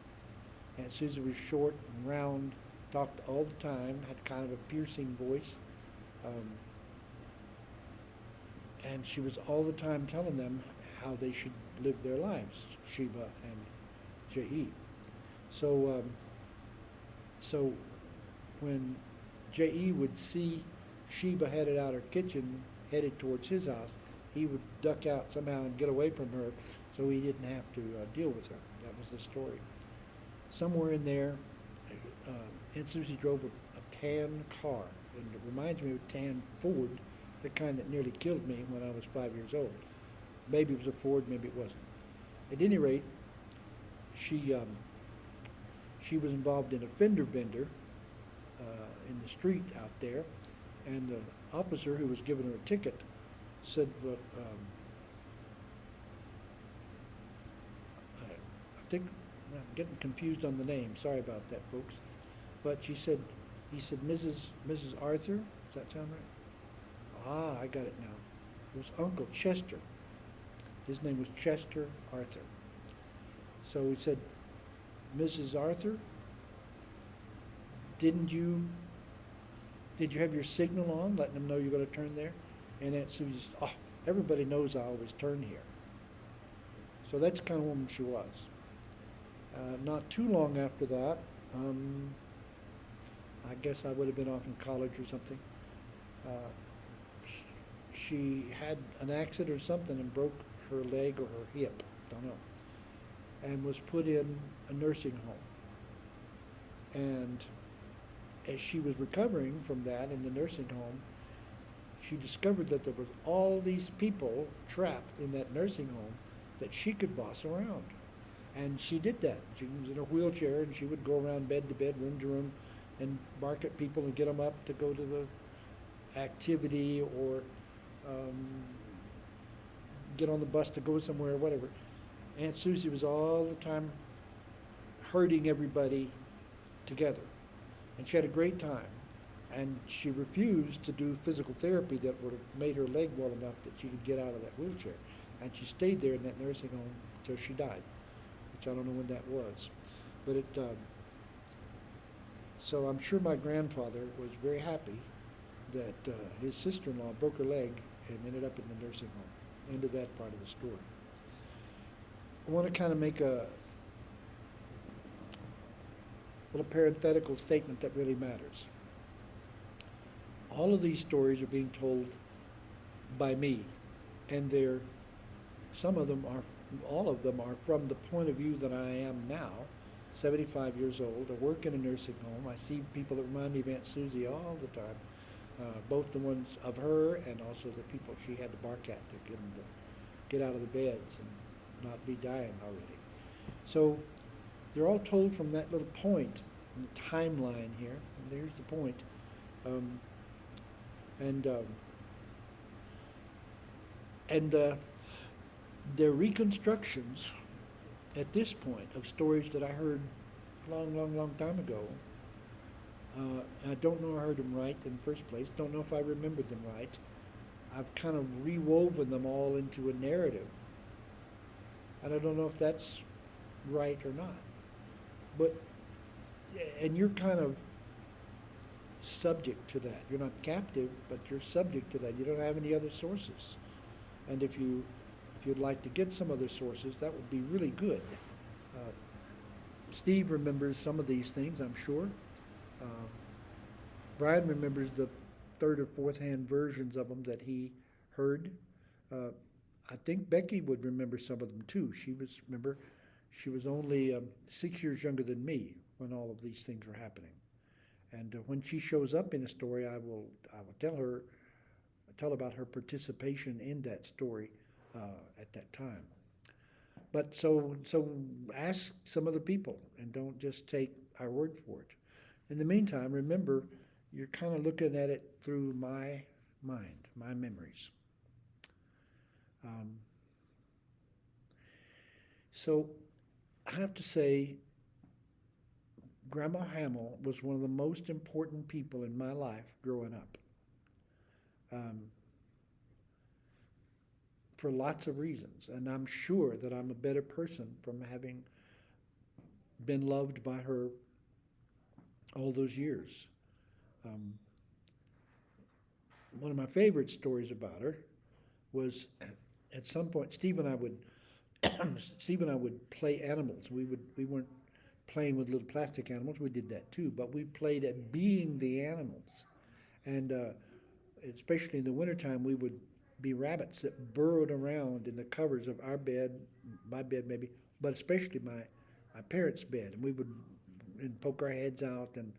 Aunt Susie was short and round, talked all the time, had kind of a piercing voice. Um, and she was all the time telling them how they should live their lives, Sheba and J.E. So when J.E. would see Sheba headed out her kitchen, headed towards his house, he would duck out somehow and get away from her so he didn't have to deal with her. That was the story. Somewhere in there, Aunt Susie drove a tan car, and it reminds me of a tan Ford, the kind that nearly killed me when I was 5 years old. Maybe it was a Ford, maybe it wasn't. At any rate, she was involved in a fender bender in the street out there, and the officer who was giving her a ticket said, "Well, I think I'm getting confused on the name. Sorry about that, folks." But he said, Mrs. Arthur. Does that sound right? Ah, I got it now. It was Uncle Chester. His name was Chester Arthur. So he said, "Mrs. Arthur, did you have your signal on, letting them know you're going to turn there?" And Aunt Susie said, "Oh, everybody knows I always turn here." So that's the kind of woman she was. Not too long after that, I guess I would have been off in college or something. Uh, she had an accident or something and broke her leg or her hip, don't know, and was put in a nursing home. And as she was recovering from that in the nursing home, she discovered that there was all these people trapped in that nursing home that she could boss around. And she did that. She was in a wheelchair and she would go around bed to bed, room to room, and bark at people and get them up to go to the activity or um, get on the bus to go somewhere or whatever. Aunt Susie was all the time herding everybody together. And she had a great time. And she refused to do physical therapy that would have made her leg well enough that she could get out of that wheelchair. And she stayed there in that nursing home until she died, which I don't know when that was. But so I'm sure my grandfather was very happy that his sister-in-law broke her leg and ended up in the nursing home. End of that part of the story. I want to kind of make a little parenthetical statement that really matters. All of these stories are being told by me, and some of them are, all of them are from the point of view that I am now, 75 years old. I work in a nursing home. I see people that remind me of Aunt Susie all the time, both the ones of her and also the people she had to bark at to get them to get out of the beds and not be dying already. So they're all told from that little point in the timeline here, and there's the point. Um, and um, and They're reconstructions at this point of stories that I heard long time ago. I don't know I heard them right in the first place. Don't know if I remembered them right. I've kind of rewoven them all into a narrative, and I don't know if that's right or not. But and you're kind of subject to that. You're not captive, but you're subject to that. You don't have any other sources. And if you'd like to get some other sources, that would be really good. Uh, Steve remembers some of these things, I'm sure. Uh, Brian remembers the third or fourth hand versions of them that he heard. Uh, I think Becky would remember some of them too. Remember, she was only 6 years younger than me when all of these things were happening. And when she shows up in a story, I will tell about her participation in that story at that time. But so ask some other people and don't just take our word for it. In the meantime, remember you're kind of looking at it through my mind, my memories. Um, so I have to say, Grandma Hamill was one of the most important people in my life growing up. Um, for lots of reasons, and I'm sure that I'm a better person from having been loved by her all those years. Um, One of my favorite stories about her was at some point Steve and I would play animals. We weren't playing with little plastic animals. We did that too, but we played at being the animals. And especially in the wintertime, we would be rabbits that burrowed around in the covers of our bed, my bed maybe, but especially my parents' bed. And we would and poke our heads out and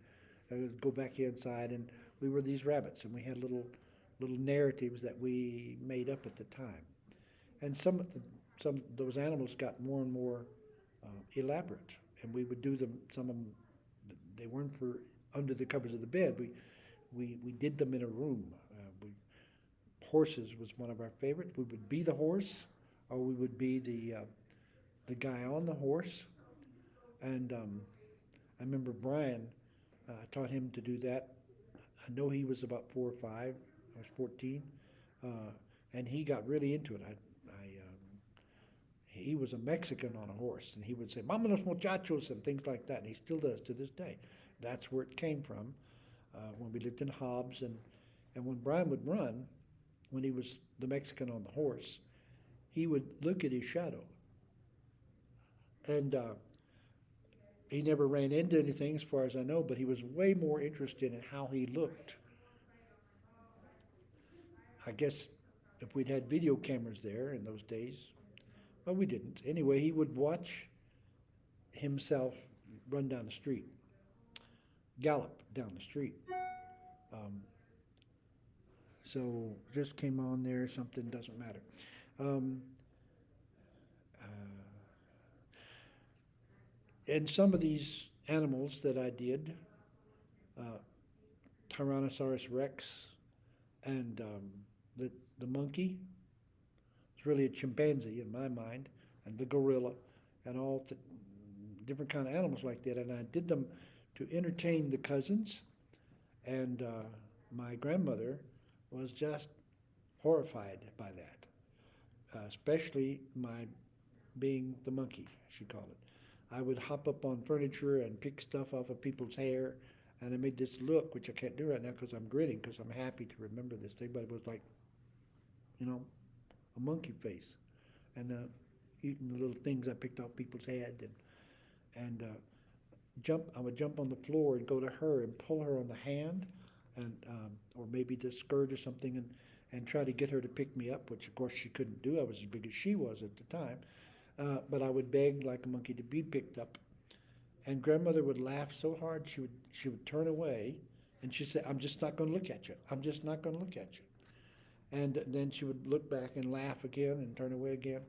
go back inside. And we were these rabbits, and we had little narratives that we made up at the time. And some of those animals got more and more elaborate, and we would do them. Some of them they weren't for under the covers of the bed. We did them in a room. Horses was one of our favorites. We would be the horse, or we would be the guy on the horse. And I remember Brian. I taught him to do that. I know he was about 4 or 5. I was 14, uh, and he got really into it. He was a Mexican on a horse, and he would say "Vámonos muchachos" and things like that, and he still does to this day. That's where it came from when we lived in Hobbs, and when Brian would run, when he was the Mexican on the horse, he would look at his shadow, and he never ran into anything as far as I know, but he was way more interested in how he looked. I guess if we'd had video cameras there in those days, but we didn't. Anyway, he would watch himself run down the street, gallop down the street. Um, so just came on there, something doesn't matter. Um, uh, and some of these animals that I did, uh, Tyrannosaurus Rex and the, the monkey, it's really a chimpanzee in my mind, and the gorilla, and all different kind of animals like that. And I did them to entertain the cousins, and my grandmother was just horrified by that, especially my being the monkey, she called it. I would hop up on furniture and pick stuff off of people's hair, and I made this look, which I can't do right now because I'm grinning because I'm happy to remember this thing, but it was like, you know, a monkey face, and eating the little things I picked off people's head, and jump. I would jump on the floor and go to her and pull her on the hand, and or maybe the skirt or something, and try to get her to pick me up, which of course she couldn't do. I was as big as she was at the time, but I would beg like a monkey to be picked up, and grandmother would laugh so hard she would turn away, and she'd say, "I'm just not going to look at you. I'm just not going to look at you." And then she would look back and laugh again and turn away again,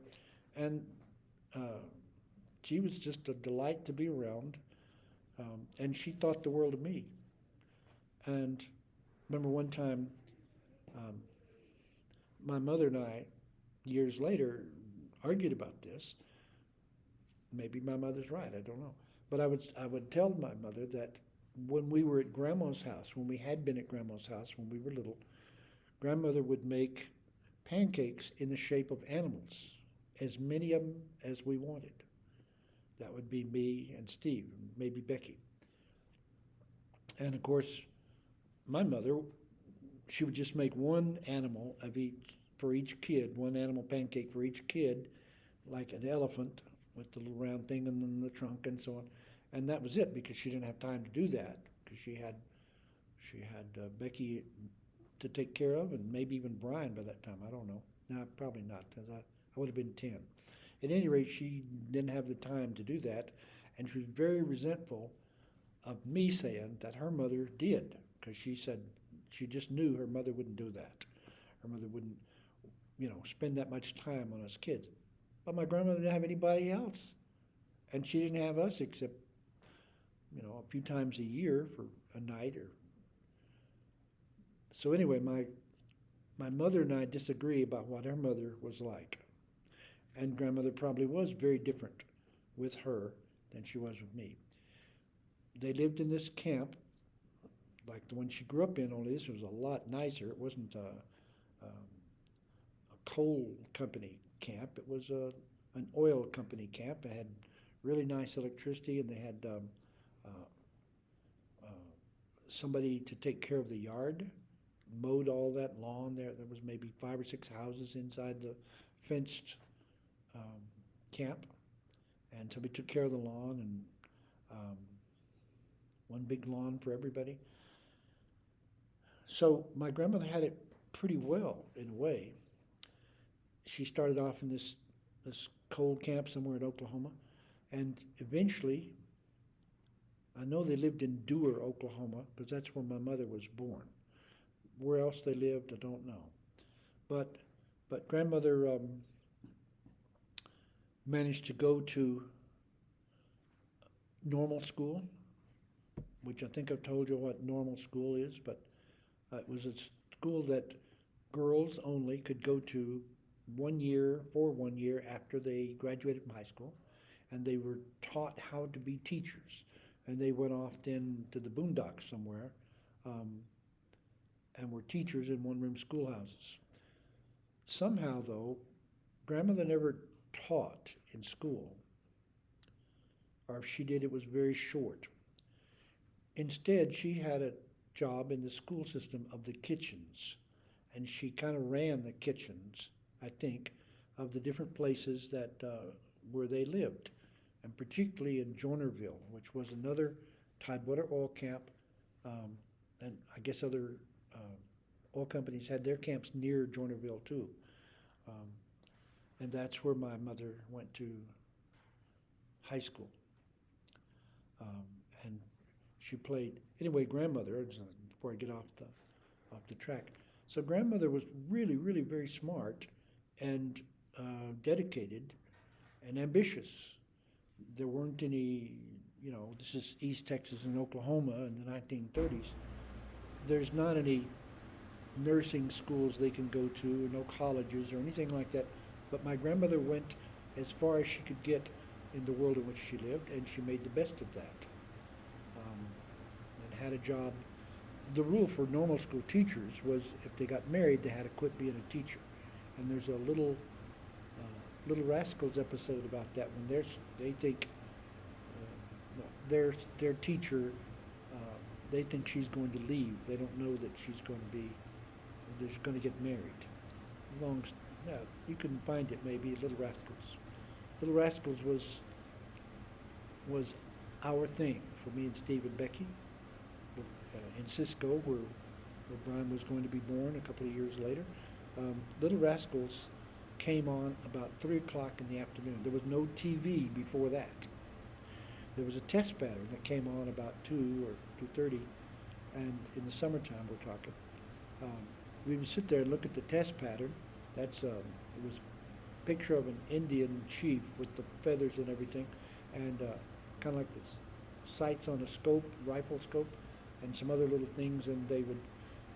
and uh, she was just a delight to be around, and she thought the world of me. And remember one time, um, my mother and I, years later, argued about this. Maybe my mother's right, I don't know. But I would tell my mother that when we were at grandma's house, when we had been at grandma's house when we were little, grandmother would make pancakes in the shape of animals, as many of them as we wanted. That would be me and Steve, maybe Becky. And of course, my mother, she would just make one animal of each for each kid, one animal pancake for each kid, like an elephant with the little round thing and then the trunk and so on. And that was it because she didn't have time to do that because she had Becky to take care of and maybe even Brian by that time. I don't know. No, probably not because I would have been 10. At any rate, she didn't have the time to do that, and she was very resentful of me saying that her mother did, because she said she just knew her mother wouldn't do that. Her mother wouldn't, spend that much time on us kids. But my grandmother didn't have anybody else, and she didn't have us except, a few times a year for a night or. So anyway, my mother and I disagree about what her mother was like, and grandmother probably was very different with her than she was with me. They lived in this camp like the one she grew up in, only this was a lot nicer. It wasn't a coal company camp. It was an oil company camp. It had really nice electricity, and they had uh, uh, somebody to take care of the yard, mowed all that lawn. There was maybe 5 or 6 houses inside the fenced um, camp, and somebody took care of the lawn, and um, one big lawn for everybody. So my grandmother had it pretty well in a way. She started off in this cold camp somewhere in Oklahoma, and eventually, I know they lived in Dewar, Oklahoma, because that's where my mother was born. Where else they lived, I don't know. But grandmother managed to go to normal school, which I think I've told you what normal school is, but it was a school that girls only could go to for 1 year after they graduated from high school, and they were taught how to be teachers. And they went off then to the boondocks somewhere, um, and were teachers in one-room schoolhouses. Somehow, though, grandmother never taught in school, or if she did, it was very short. Instead, she had a job in the school system of the kitchens, and she kind of ran the kitchens, I think, of the different places that where they lived, and particularly in Joinerville, which was another Tidewater oil camp, um, and I guess other oil companies had their camps near Joinerville too, um, and that's where my mother went to high school, um, and she played anyway. Grandmother, before I get off the track. So grandmother was really, really very smart and dedicated and ambitious. There weren't any, this is East Texas and Oklahoma in the 1930s. There's not any nursing schools they can go to, no colleges or anything like that. But my grandmother went as far as she could get in the world in which she lived, and she made the best of that, um, and had a job. The rule for normal school teachers was if they got married, they had to quit being a teacher. And there's a Little Rascals episode about that when they think their teacher, they think she's going to leave. They don't know that she's going to be, they're going to get married. Long, yeah, you can find it maybe. Little Rascals. Little Rascals was our thing for me and Steve and Becky in Cisco, where Brian was going to be born a couple of years later. Little Rascals came on about 3 o'clock in the afternoon. There was no TV before that. There was a test pattern that came on about 2 or 2:30, and in the summertime we're talking. We would sit there and look at the test pattern. It was a picture of an Indian chief with the feathers and everything, and kind of like the sights on a scope, rifle scope, and some other little things, and they would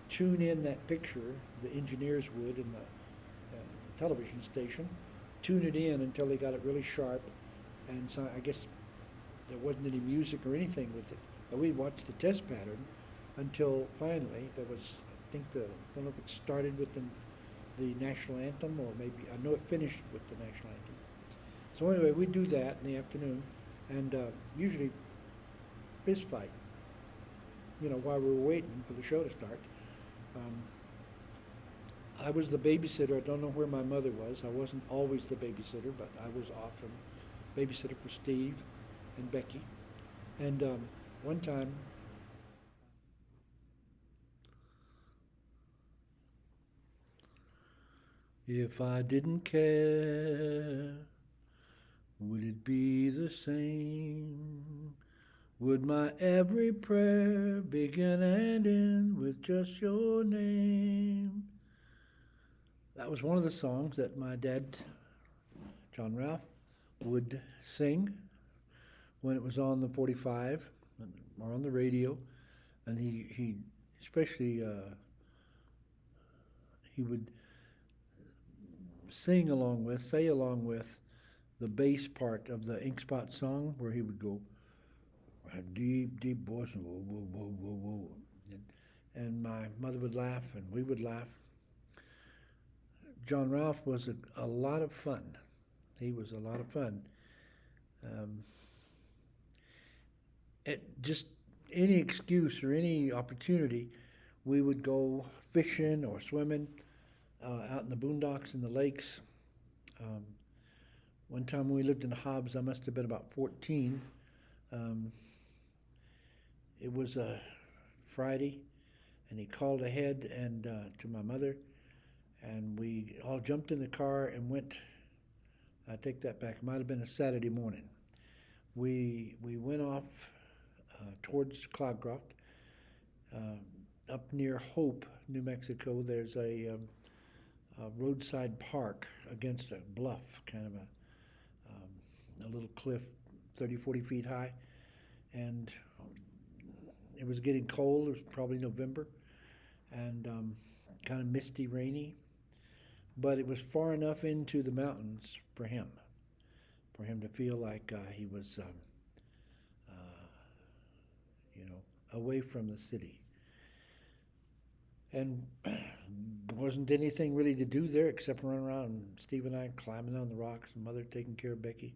tune in that picture, the engineers would in the television station, tune it in until they got it really sharp, and so I guess there wasn't any music or anything with it. But we watched the test pattern until finally there was, I don't know if it started with the national anthem, or maybe, I know it finished with the national anthem. So anyway, we do that in the afternoon, and usually fist fight, while we were waiting for the show to start. I was the babysitter. I don't know where my mother was. I wasn't always the babysitter, but I was often babysitter for Steve and Becky. And one time, if I didn't care, would it be the same? Would my every prayer begin and end with just your name? That was one of the songs that my dad, John Ralph, would sing when it was on the 45 or on the radio. And he especially, he would say along with the bass part of the Ink Spot song where he would go, deep, deep voice, whoa, whoa, whoa, whoa, whoa. And my mother would laugh and we would laugh. John Ralph was a lot of fun. He was a lot of fun. Just any excuse or any opportunity, we would go fishing or swimming out in the boondocks and the lakes. One time when we lived in Hobbs, I must have been about 14. It was a Friday, and he called ahead and to my mother, and we all jumped in the car and went. I take that back. It might have been a Saturday morning. We went off towards Cloudcroft, up near Hope, New Mexico. There's a roadside park against a bluff, kind of a little cliff, 30, 40 feet high, and it was getting cold. It was probably November, and kind of misty, rainy, but it was far enough into the mountains for him to feel like he was, away from the city. And wasn't anything really to do there except run around, and Steve and I climbing on the rocks, and Mother taking care of Becky.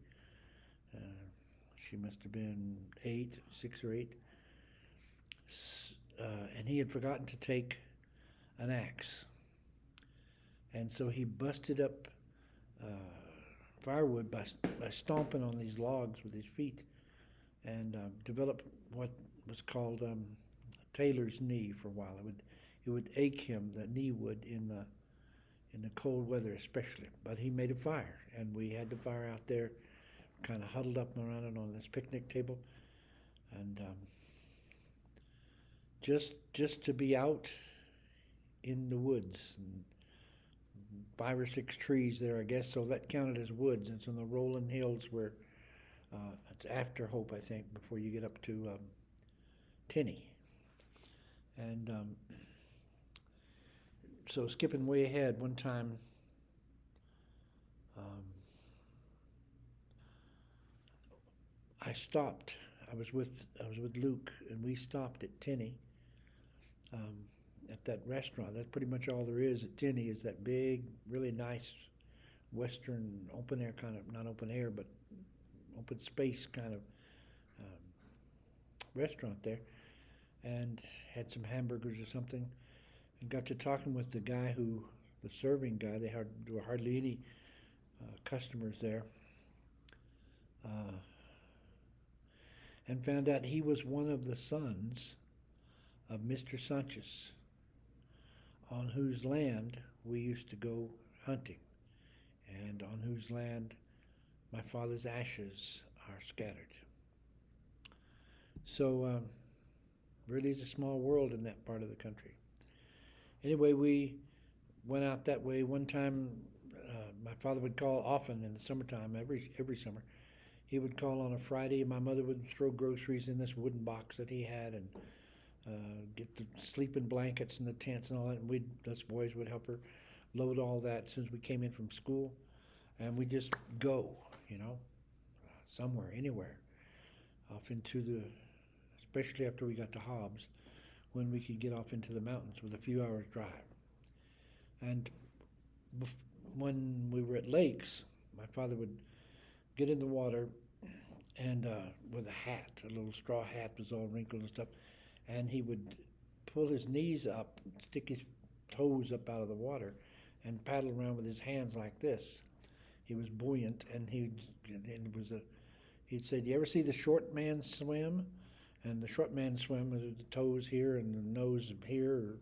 She must have been 6 or 8. And he had forgotten to take an axe. And so he busted up firewood by stomping on these logs with his feet, and developed what was called tailor's knee for a while. It would ache him, the knee would, in the cold weather especially. But he made a fire, and we had the fire out there, kind of huddled up around it on this picnic table, and just to be out in the woods, and 5 or 6 trees there, I guess, so that counted as woods. It's in the rolling hills where it's after Hope, I think, before you get up to Tenney. And so skipping way ahead, one time I stopped. I was with Luke, and we stopped at Tenney, at that restaurant. That's pretty much all there is at Tenney, is that big, really nice Western open air kind of, not open air, but open space kind of restaurant there, and had some hamburgers or something, and got to talking with the guy the serving guy. There were hardly any customers there, and found out he was one of the sons of Mr. Sanchez, on whose land we used to go hunting, and on whose land my father's ashes are scattered. So really is a small world in that part of the country. Anyway, we went out that way. One time, my father would call often in the summertime, every summer. He would call on a Friday, and my mother would throw groceries in this wooden box that he had, and get the sleeping blankets and the tents and all that. And us boys would help her load all that as soon as we came in from school, and we'd just go, somewhere, anywhere, off into especially after we got to Hobbs, when we could get off into the mountains with a few hours drive. And when we were at lakes, my father would get in the water, and with a hat, a little straw hat, was all wrinkled and stuff, and he would pull his knees up, stick his toes up out of the water, and paddle around with his hands like this. He was buoyant, and he'd say, "Do you ever see the short man swim?" And the short man swim with the toes here and the nose here, or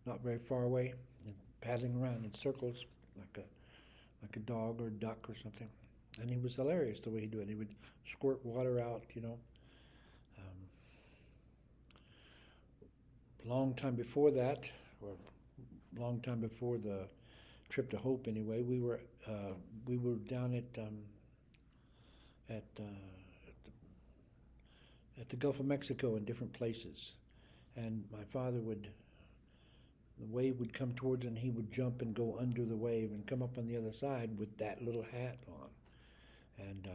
not very far away, and paddling around in circles like a dog or a duck or something. And he was hilarious the way he did it. He would squirt water out, long time before that, or long time before the trip to Hope anyway, we were down at at the Gulf of Mexico in different places, and my father would the wave would come towards, and he would jump and go under the wave and come up on the other side with that little hat on, and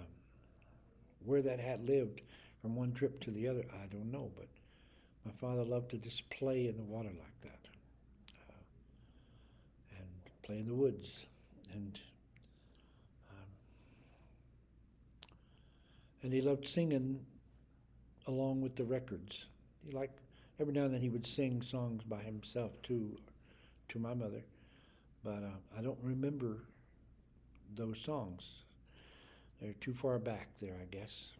where that hat lived from one trip to the other, I don't know, but my father loved to just play in the water like that, and play in the woods, and um, and he loved singing along with the records. He liked every now and then he would sing songs by himself to my mother, but I don't remember those songs. They're too far back there, I guess.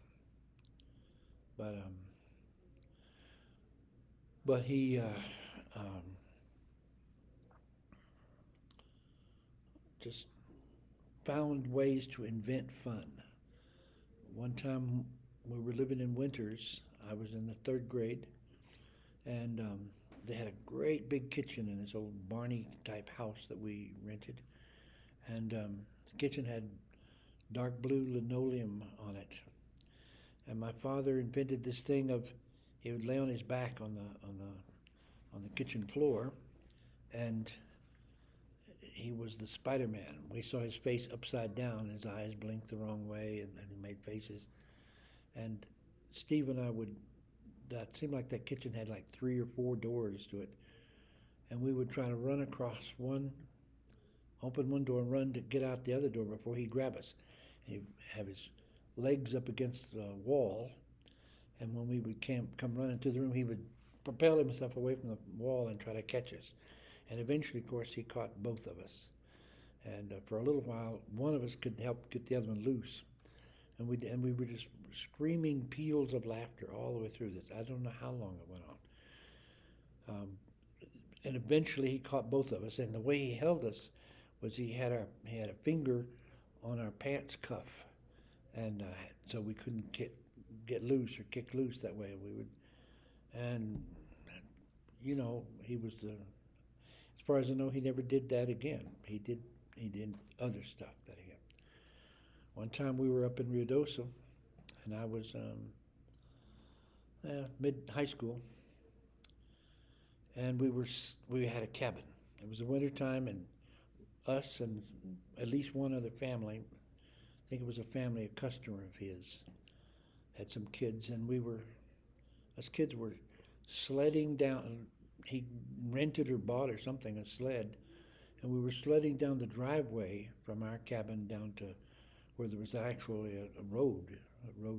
But he um, just found ways to invent fun. One time we were living in Winters. I was in the third grade, and they had a great big kitchen in this old Barney type house that we rented, and the kitchen had dark blue linoleum on it. And my father invented this thing of he would lay on his back on the kitchen floor, and he was the Spider-Man. We saw his face upside down, his eyes blinked the wrong way, and he made faces. And Steve and I would, that seemed like that kitchen had like 3 or 4 doors to it. And we would try to run across one, open one door and run to get out the other door before he'd grab us. And he'd have his legs up against the wall. And when we would come running through the room, he would propel himself away from the wall and try to catch us. And eventually, of course, he caught both of us. And for a little while, one of us could help get the other one loose. And we were just screaming peals of laughter all the way through this. I don't know how long it went on. And eventually, he caught both of us. And the way he held us was he had a finger on our pants cuff, and so we couldn't get loose or kick loose that way. And he was the. As far as I know, he never did that again. He did other stuff that again. One time we were up in Ruidoso, and I was mid-high school, and we had a cabin. It was the winter time, and us and at least one other family, I think it was a customer of his, had some kids, and us kids were sledding down. He rented or bought or something, a sled, and we were sledding down the driveway from our cabin down to where there was actually a road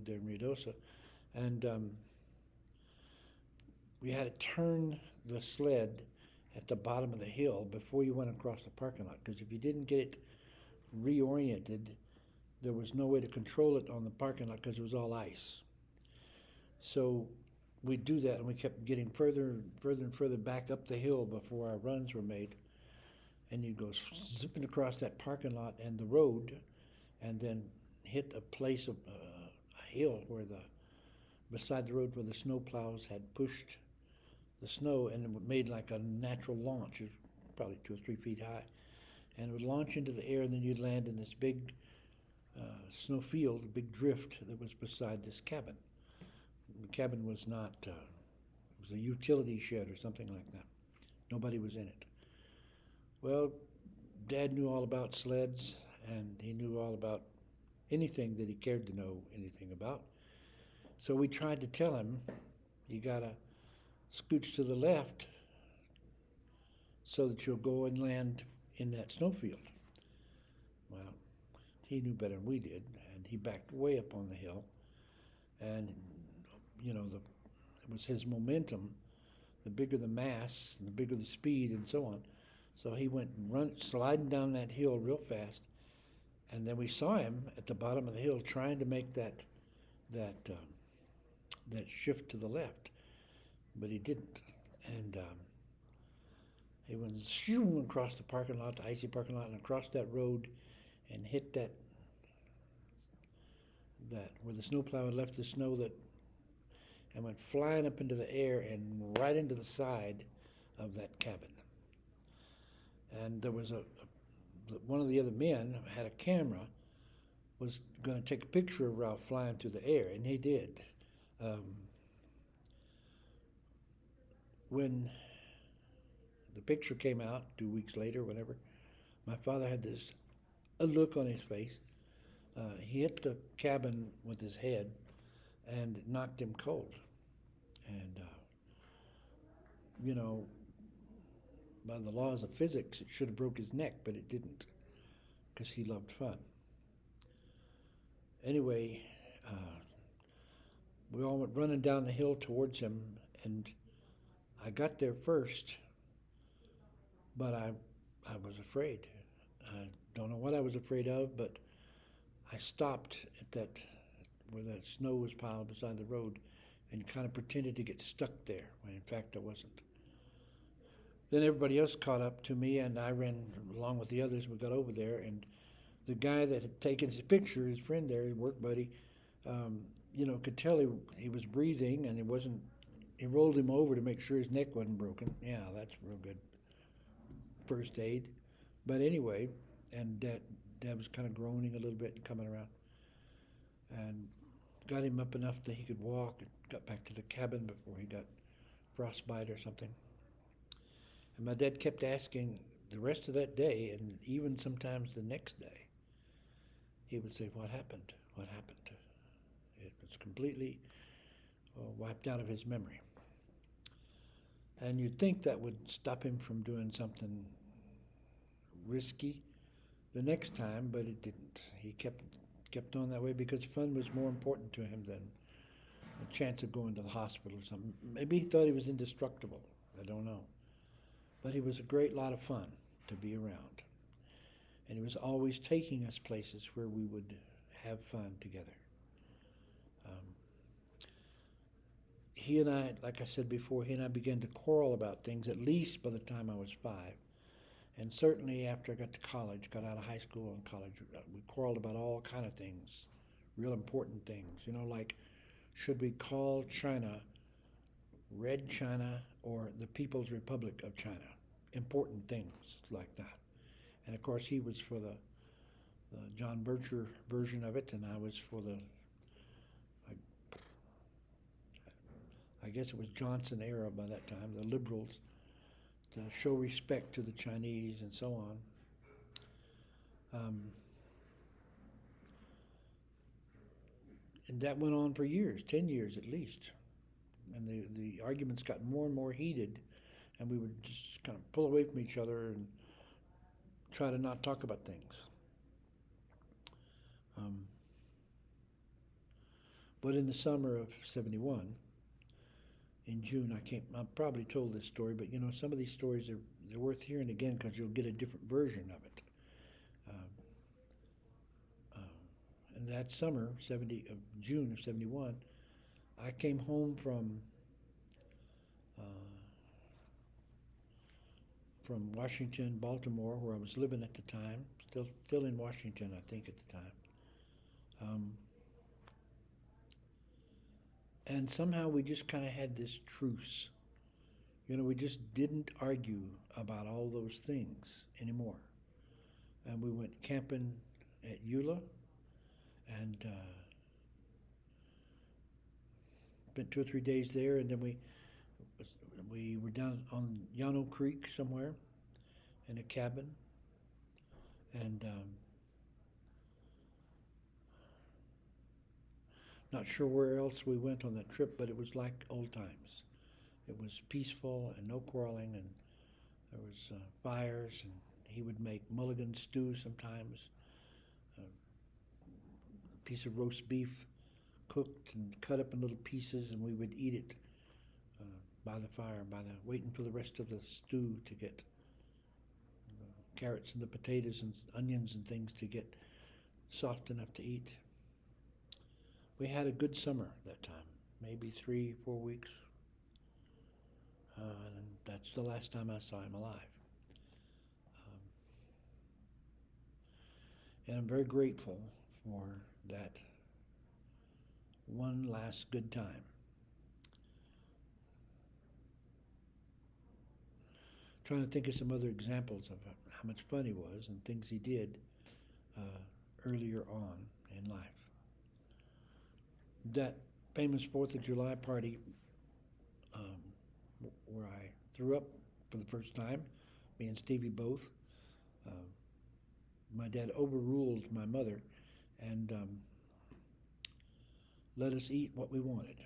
there in Ruidoso, and we had to turn the sled at the bottom of the hill before you went across the parking lot, because if you didn't get it reoriented, there was no way to control it on the parking lot because it was all ice. So we'd do that, and we kept getting further and further back up the hill before our runs were made. And you'd go zipping across that parking lot and the road, and then hit a place of a hill beside the road where the snow plows had pushed the snow, and it made like a natural launch. It was probably 2 or 3 feet high, and it would launch into the air, and then you'd land in this big snow field, a big drift that was beside this cabin. The cabin was not, it was a utility shed or something like that. Nobody was in it. Well, Dad knew all about sleds, and he knew all about anything that he cared to know anything about. So we tried to tell him, you gotta scooch to the left so that you'll go and land in that snowfield. Well, he knew better than we did, and he backed way up on the hill, and it was his momentum. The bigger the mass, and the bigger the speed, and so on. So he went sliding down that hill real fast, and then we saw him at the bottom of the hill trying to make that shift to the left, but he didn't. And he went shooing across the parking lot, the icy parking lot, and across that road, and hit that where the snowplow had left the snow and went flying up into the air and right into the side of that cabin. And there was one of the other men had a camera, was going to take a picture of Ralph flying through the air, and he did. Um, when the picture came out 2 weeks later, whatever, my father had this a look on his face. He hit the cabin with his head and it knocked him cold. And, you know, by the laws of physics, it should have broke his neck, but it didn't because he loved fun. Anyway, we all went running down the hill towards him, and I got there first, but I was afraid. I don't know what I was afraid of, but I stopped at that where the snow was piled beside the road and kind of pretended to get stuck there when in fact I wasn't. Then everybody else caught up to me, and I ran along with the others. We got over there, and the guy that had taken his picture, his friend there, his work buddy, could tell he was breathing, and he rolled him over to make sure his neck wasn't broken. Yeah, that's real good first aid. But anyway, and Dad was kind of groaning a little bit and coming around, and got him up enough that he could walk and got back to the cabin before he got frostbite or something. And my dad kept asking the rest of that day, and even sometimes the next day, he would say, "What happened? What happened?" It was completely wiped out of his memory. And you'd think that would stop him from doing something risky the next time, but it didn't. He kept on that way because fun was more important to him than the chance of going to the hospital or something. Maybe he thought he was indestructible. I don't know. But he was a great lot of fun to be around. And he was always taking us places where we would have fun together. Um, he and I, like I said before, he and I began to quarrel about things at least by the time I was 5. And certainly after I got to college, got out of high school and college, we quarreled about all kind of things, real important things. Like, should we call China Red China or the People's Republic of China? Important things like that. And of course, he was for the John Bircher version of it, and I was for I guess it was Johnson era by that time, the liberals, to show respect to the Chinese and so on. And that went on for years, 10 years at least. And the arguments got more and more heated, and we would just kind of pull away from each other and try to not talk about things. But in the summer of '71, in June, I probably told this story, but some of these stories they're worth hearing again because you'll get a different version of it. Um, and that summer, June of '71, I came home uh, from Washington, Baltimore, where I was living at the time. Still in Washington, I think, at the time. And somehow we just kind of had this truce. We just didn't argue about all those things anymore. And we went camping at Eula and spent 2 or 3 days there, and then we were down on Yano Creek somewhere in a cabin, and not sure where else we went on that trip, but it was like old times. It was peaceful and no quarreling, and there was fires, and he would make mulligan stew sometimes, a piece of roast beef cooked and cut up in little pieces, and we would eat it by the fire, waiting for the rest of the stew to get carrots and the potatoes and onions and things to get soft enough to eat. We had a good summer that time, maybe 3-4 weeks. And that's the last time I saw him alive. And I'm very grateful for that one last good time. trying to think of some other examples of how much fun he was and things he did earlier on in life. That famous 4th of July party where I threw up for the first time, me and Stevie both. Uh, my dad overruled my mother and let us eat what we wanted.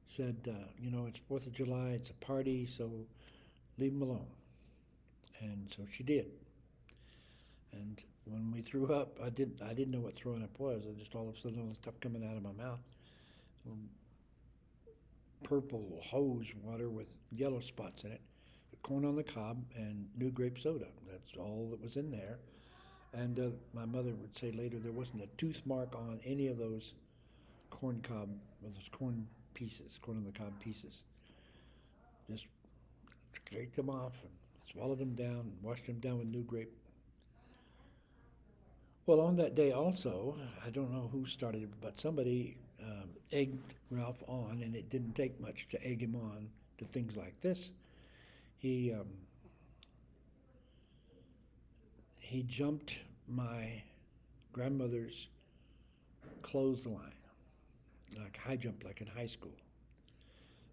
Said, it's 4th of July, it's a party, so leave him alone. And so she did. And when we threw up, I didn't know what throwing up was. I just all of a sudden all the stuff coming out of my mouth. Purple hose water with yellow spots in it, corn on the cob, and new grape soda. That's all that was in there. And my mother would say later there wasn't a tooth mark on any of those corn on the cob pieces. Just scraped them off and swallowed them down and washed them down with new grape. Well, on that day also, I don't know who started it, but somebody egged Ralph on, and it didn't take much to egg him on to things like this. He jumped my grandmother's clothesline, like high jump, like in high school.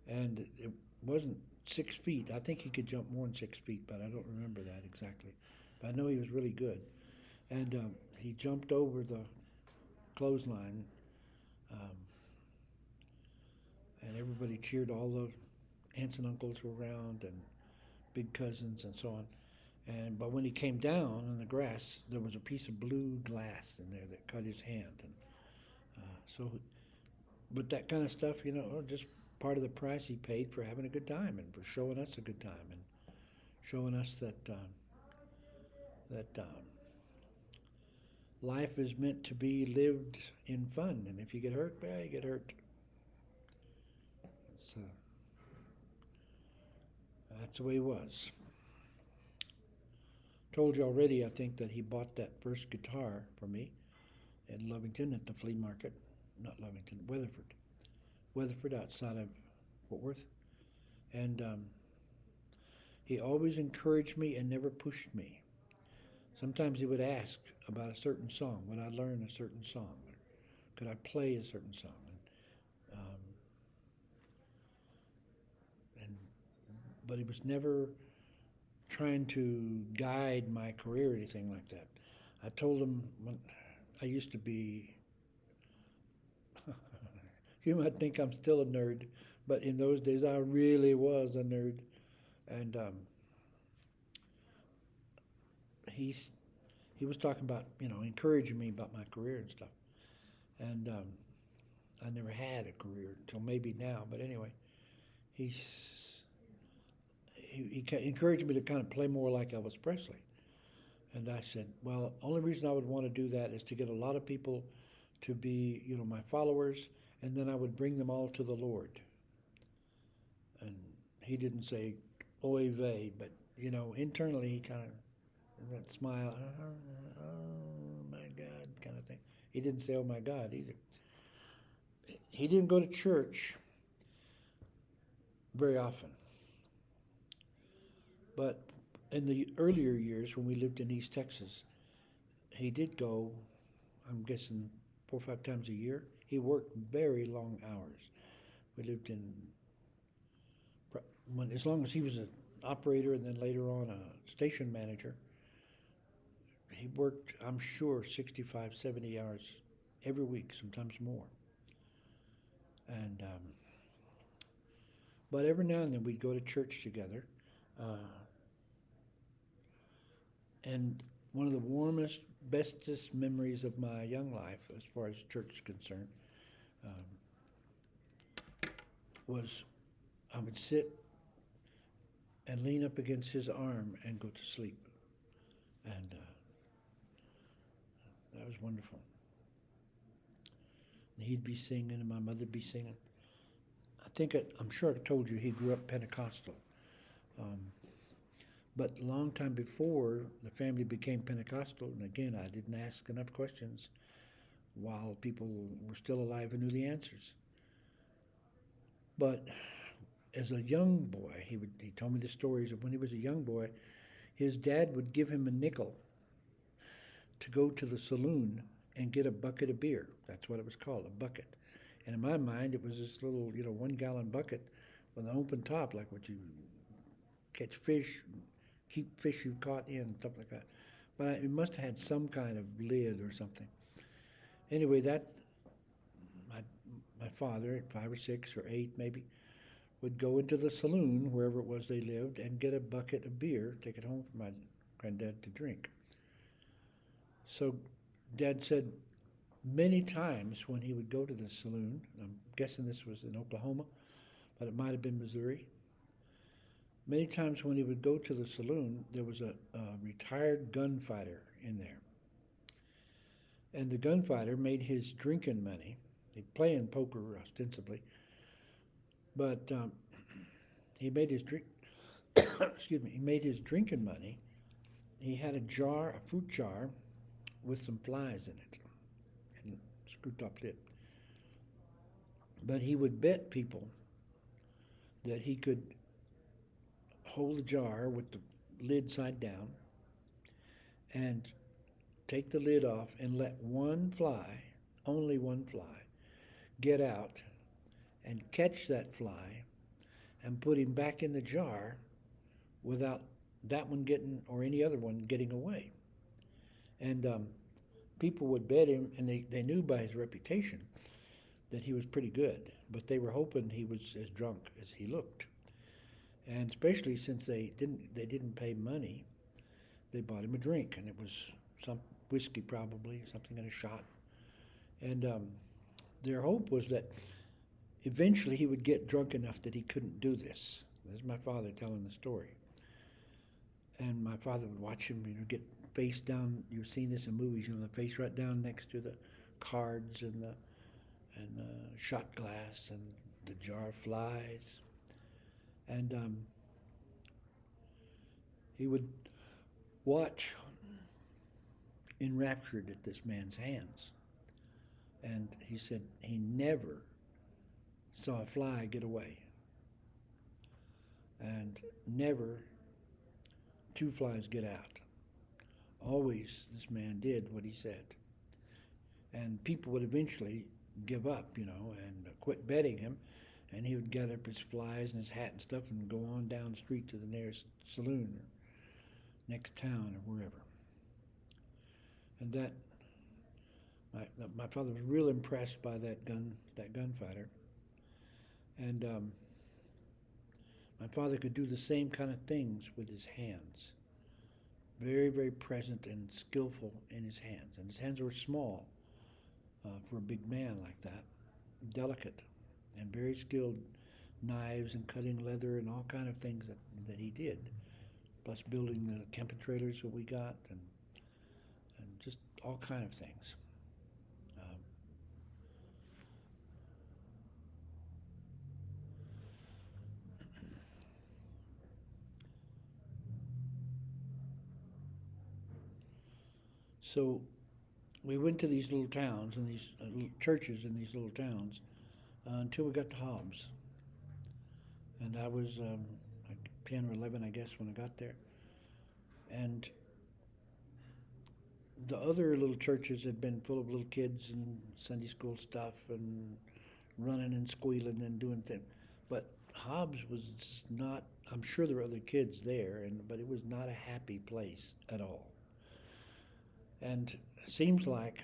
And it wasn't 6 feet. I think he could jump more than 6 feet, but I don't remember that exactly. But I know he was really good. And he jumped over the clothesline, and everybody cheered. All the aunts and uncles were around, and big cousins and so on. But when he came down in the grass, there was a piece of blue glass in there that cut his hand. And but that kind of stuff, just part of the price he paid for having a good time and for showing us a good time and showing us that life is meant to be lived in fun. And if you get hurt, you get hurt. So that's the way it was. Told you already, I think, that he bought that first guitar for me in Lovington at the flea market. Not Lovington, Weatherford outside of Fort Worth. And he always encouraged me and never pushed me. Sometimes he would ask about a certain song. Would I learn a certain song? Or could I play a certain song? But he was never trying to guide my career or anything like that. I told him when I used to be, you might think I'm still a nerd, but in those days I really was a nerd. And he was talking about, encouraging me about my career and stuff. And I never had a career until maybe now, but anyway, he encouraged me to kind of play more like Elvis Presley. And I said, well, only reason I would want to do that is to get a lot of people to be, my followers, and then I would bring them all to the Lord. And he didn't say, oy vey, but, internally he kind of, that smile, oh my God, kind of thing. He didn't say, oh my God, either. He didn't go to church very often. But in the earlier years when we lived in East Texas, he did go, I'm guessing 4 or 5 times a year. He worked very long hours. We lived as long as he was an operator and then later on a station manager, he worked, I'm sure, 65, 70 hours every week, sometimes more. And but every now and then we'd go to church together. And one of the warmest, bestest memories of my young life, as far as church is concerned, was I would sit and lean up against his arm and go to sleep. And that was wonderful. And he'd be singing and my mother'd be singing. I'm sure I told you he grew up Pentecostal. But a long time before the family became Pentecostal, and again, I didn't ask enough questions while people were still alive and knew the answers. But as a young boy, he told me the stories of when he was a young boy, his dad would give him a nickel to go to the saloon and get a bucket of beer. That's what it was called, a bucket. And in my mind, it was this little, 1 gallon bucket with an open top, like what you catch fish, keep fish you caught in, stuff like that. But it must have had some kind of lid or something. Anyway, my my father at 5 or 6 or 8 maybe would go into the saloon wherever it was they lived and get a bucket of beer, take it home for my granddad to drink. So Dad said many times when he would go to the saloon, I'm guessing this was in Oklahoma, but it might have been Missouri. Many times when he would go to the saloon, there was a retired gunfighter in there. And the gunfighter made his drinking money. He'd play in poker ostensibly, but he made his drink. excuse me. He made his drinking money. He had a fruit jar, with some flies in it, and screw top lid. But he would bet people that he could hold the jar with the lid side down and take the lid off and let one fly, only one fly, get out and catch that fly and put him back in the jar without that one getting or any other one getting away. And people would bet him, and they knew by his reputation that he was pretty good, but they were hoping he was as drunk as he looked. And especially since they didn't pay money, they bought him a drink, and it was some whiskey probably, something in a shot. And their hope was that eventually he would get drunk enough that he couldn't do this. This is my father telling the story. And my father would watch him, get face down. You've seen this in movies, the face right down next to the cards and the shot glass and the jar of flies. And he would watch enraptured at this man's hands. And he said he never saw a fly get away. And never 2 flies get out. Always this man did what he said. And people would eventually give up, and quit betting him. And he would gather up his flies and his hat and stuff and go on down the street to the nearest saloon or next town or wherever. And my father was real impressed by that gunfighter. And my father could do the same kind of things with his hands. Very, very present and skillful in his hands. And his hands were small for a big man like that, delicate, and very skilled knives and cutting leather and all kind of things that he did, plus building the camping trailers that we got and just all kind of things. So we went to these little towns and these little churches in these little towns until we got to Hobbs. And I was like 10 or 11, I guess, when I got there. And the other little churches had been full of little kids and Sunday school stuff and running and squealing and doing things. But Hobbs was just not, I'm sure there were other kids there, but it was not a happy place at all. And it seems like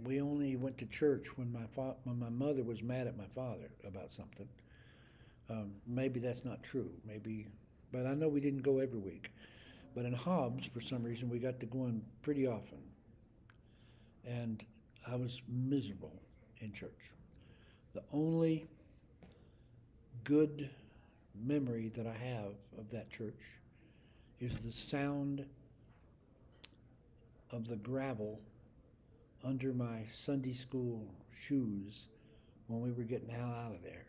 we only went to church when my mother was mad at my father about something. Maybe that's not true. But I know we didn't go every week. But in Hobbs, for some reason, we got to go in pretty often. And I was miserable in church. The only good memory that I have of that church is the sound of the gravel under my Sunday school shoes when we were getting the hell out of there.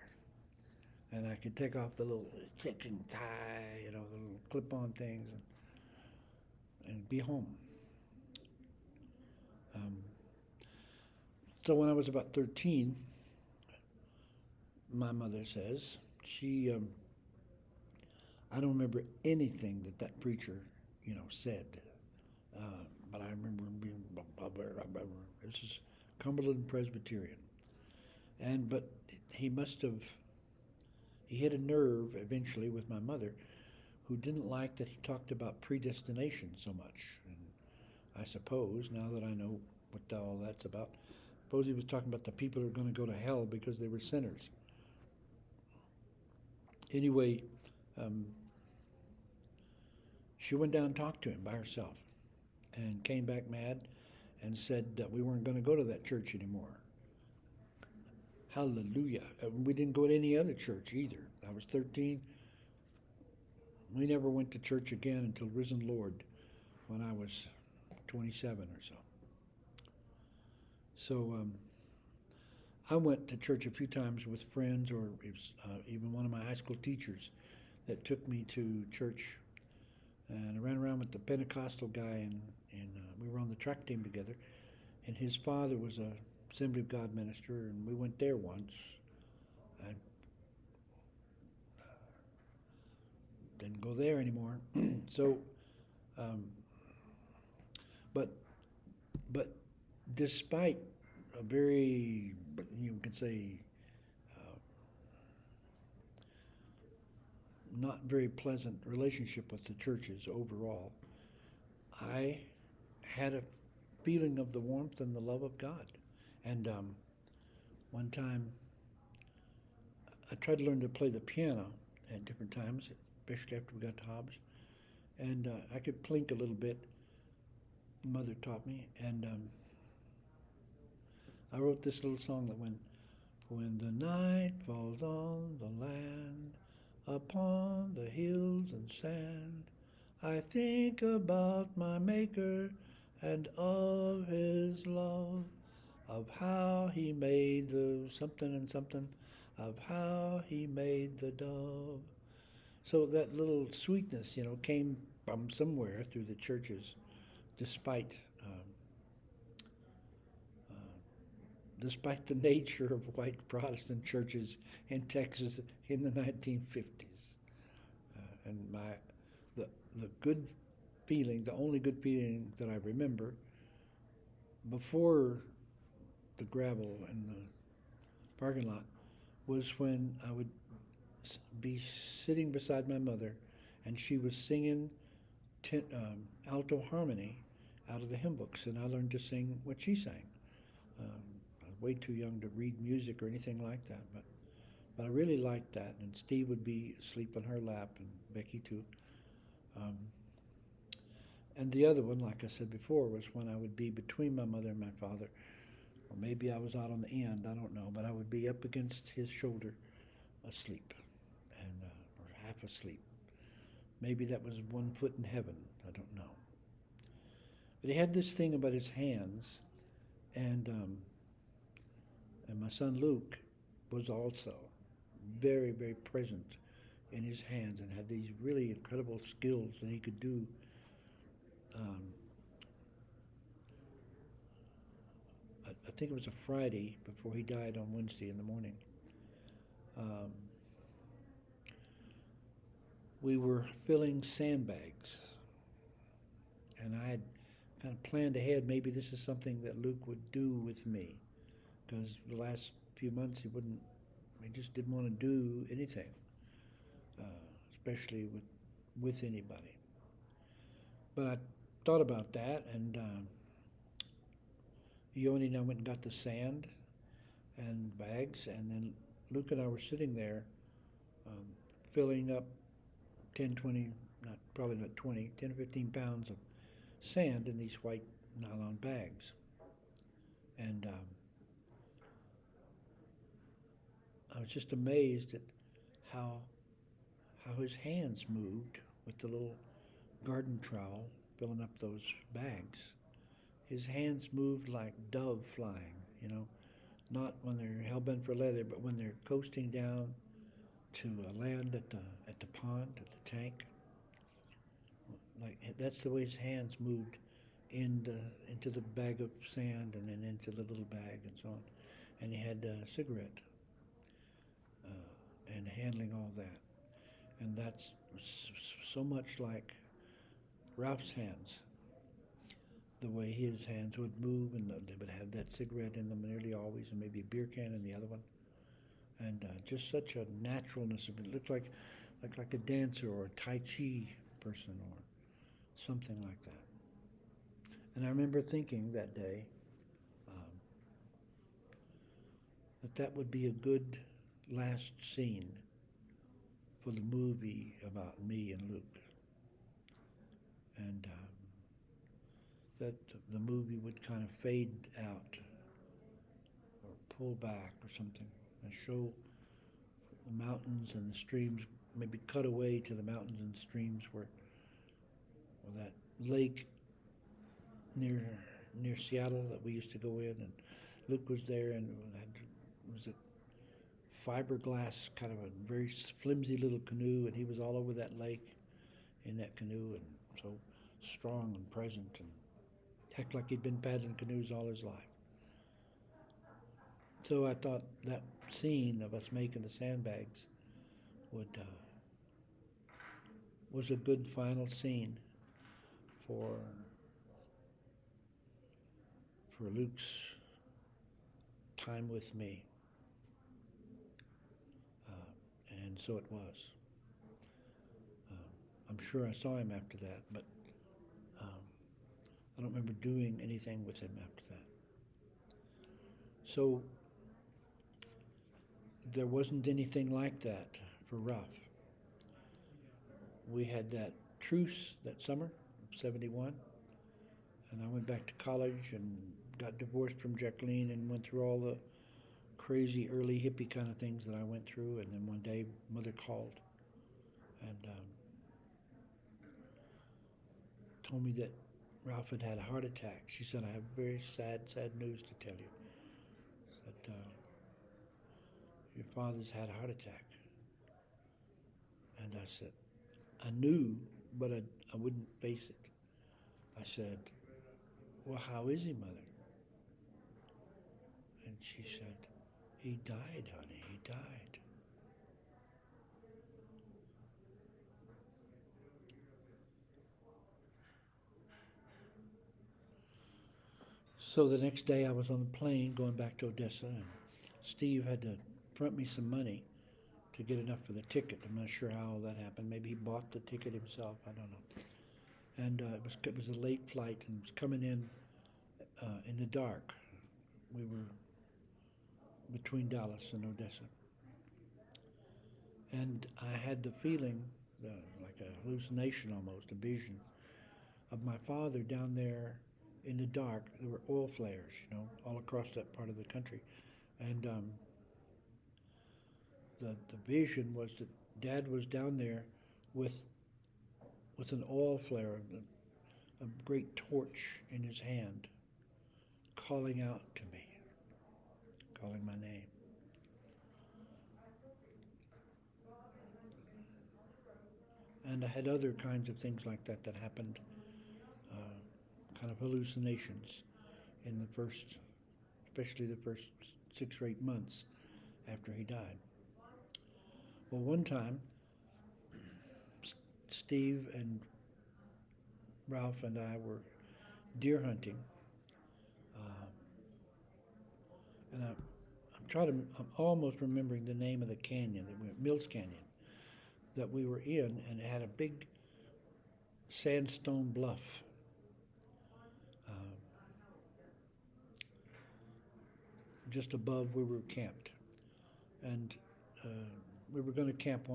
And I could take off the little chicken tie, the little clip-on things, and be home. So when I was about 13, my mother says, she, I don't remember anything that that preacher, said. But I remember him being, blah, blah, blah, blah, blah. This is Cumberland Presbyterian. But he must have, he hit a nerve eventually with my mother, who didn't like that he talked about predestination so much. And I suppose, now that I know what all that's about, suppose he was talking about the people who are going to go to hell because they were sinners. Anyway, she went down and talked to him by herself and came back mad and said that we weren't going to go to that church anymore. Hallelujah. We didn't go to any other church either. I was 13. We never went to church again until Risen Lord when I was 27 or so. So I went to church a few times with friends, or it was, even one of my high school teachers that took me to church. And I ran around with the Pentecostal guy, and we were on the track team together. And his father was a Assembly of God minister, and we went there once. I didn't go there anymore. So, but despite a very, you can say, not very pleasant relationship with the churches overall, I had a feeling of the warmth and the love of God. And one time, I tried to learn to play the piano at different times, especially after we got to Hobbs. And I could plink a little bit. Mother taught me. And I wrote this little song that went, when the night falls on the land, upon the hills and sand, I think about my Maker and of his love, of how he made the something and something, of how he made the dove. So that little sweetness, came from somewhere through the churches, despite the nature of white Protestant churches in Texas in the 1950s. And the good feeling, the only good feeling that I remember before the gravel in the parking lot was when I would be sitting beside my mother and she was singing alto harmony out of the hymn books, and I learned to sing what she sang. I was way too young to read music or anything like that, but I really liked that. And Steve would be asleep on her lap, and Becky too. And the other one, like I said before, was when I would be between my mother and my father, or maybe I was out on the end, I don't know, but I would be up against his shoulder asleep, and or half asleep. Maybe that was 1 foot in heaven, I don't know. But he had this thing about his hands, and my son Luke was also very, very present in his hands and had these really incredible skills that he could do. I think it was a Friday before he died on Wednesday in the morning. We were filling sandbags, and I had kind of planned ahead, maybe this is something that Luke would do with me, because the last few months he just didn't want to do anything, especially with anybody. But I thought about that, and Yoni and I went and got the sand and bags, and then Luke and I were sitting there filling up 10, 20, probably not 20, 10 or 15 pounds of sand in these white nylon bags. And I was just amazed at how his hands moved with the little garden trowel filling up those bags. His hands moved like dove flying, not when they're hell-bent for leather, but when they're coasting down to land at the pond, at the tank. Like, that's the way his hands moved into the bag of sand and then into the little bag and so on. And he had a cigarette and handling all that. And that's so much like Ralph's hands, the way his hands would move, and they would have that cigarette in them nearly always, and maybe a beer can in the other one, and just such a naturalness of it. It looked like a dancer or a Tai Chi person or something like that. And I remember thinking that day um, that would be a good last scene for the movie about me and Luke, and that the movie would kind of fade out or pull back or something and show the mountains and the streams, maybe cut away to the mountains and streams where, or that lake near Seattle that we used to go in, and Luke was there, and it was a fiberglass kind of a very flimsy little canoe, and he was all over that lake in that canoe, and so strong and present, and heck, like he'd been paddling canoes all his life. So I thought that scene of us making the sandbags was a good final scene for Luke's time with me, and so it was. I'm sure I saw him after that, but um, I don't remember doing anything with him after that. So there wasn't anything like that for Ralph. We had that truce that summer of '71, and I went back to college and got divorced from Jacqueline and went through all the crazy early hippie kind of things that I went through. And then one day, Mother called and told me that Ralph had had a heart attack. She said, "I have very sad news to tell you. That your father's had a heart attack." And I said, I knew, but I wouldn't face it. I said, "Well, how is he, Mother?" And she said, "He died, honey, he died." So the next day I was on the plane going back to Odessa, and Steve had to front me some money to get enough for the ticket. I'm not sure how that happened. Maybe he bought the ticket himself. I don't know. And it was a late flight, and it was coming in the dark. We were between Dallas and Odessa, and I had the feeling, like a hallucination almost, a vision of my father down there in the dark. There were oil flares, all across that part of the country, and the vision was that Dad was down there with an oil flare, a great torch in his hand, calling out to me, calling my name. And I had other kinds of things like that happened, kind of hallucinations in the first, especially the first 6 or 8 months after he died. Well, one time, Steve and Ralph and I were deer hunting, and I'm almost remembering the name of the canyon that we were, Mills Canyon, that we were in, and it had a big sandstone bluff. Just above where we were camped, and we were going to camp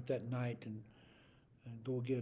that night and go again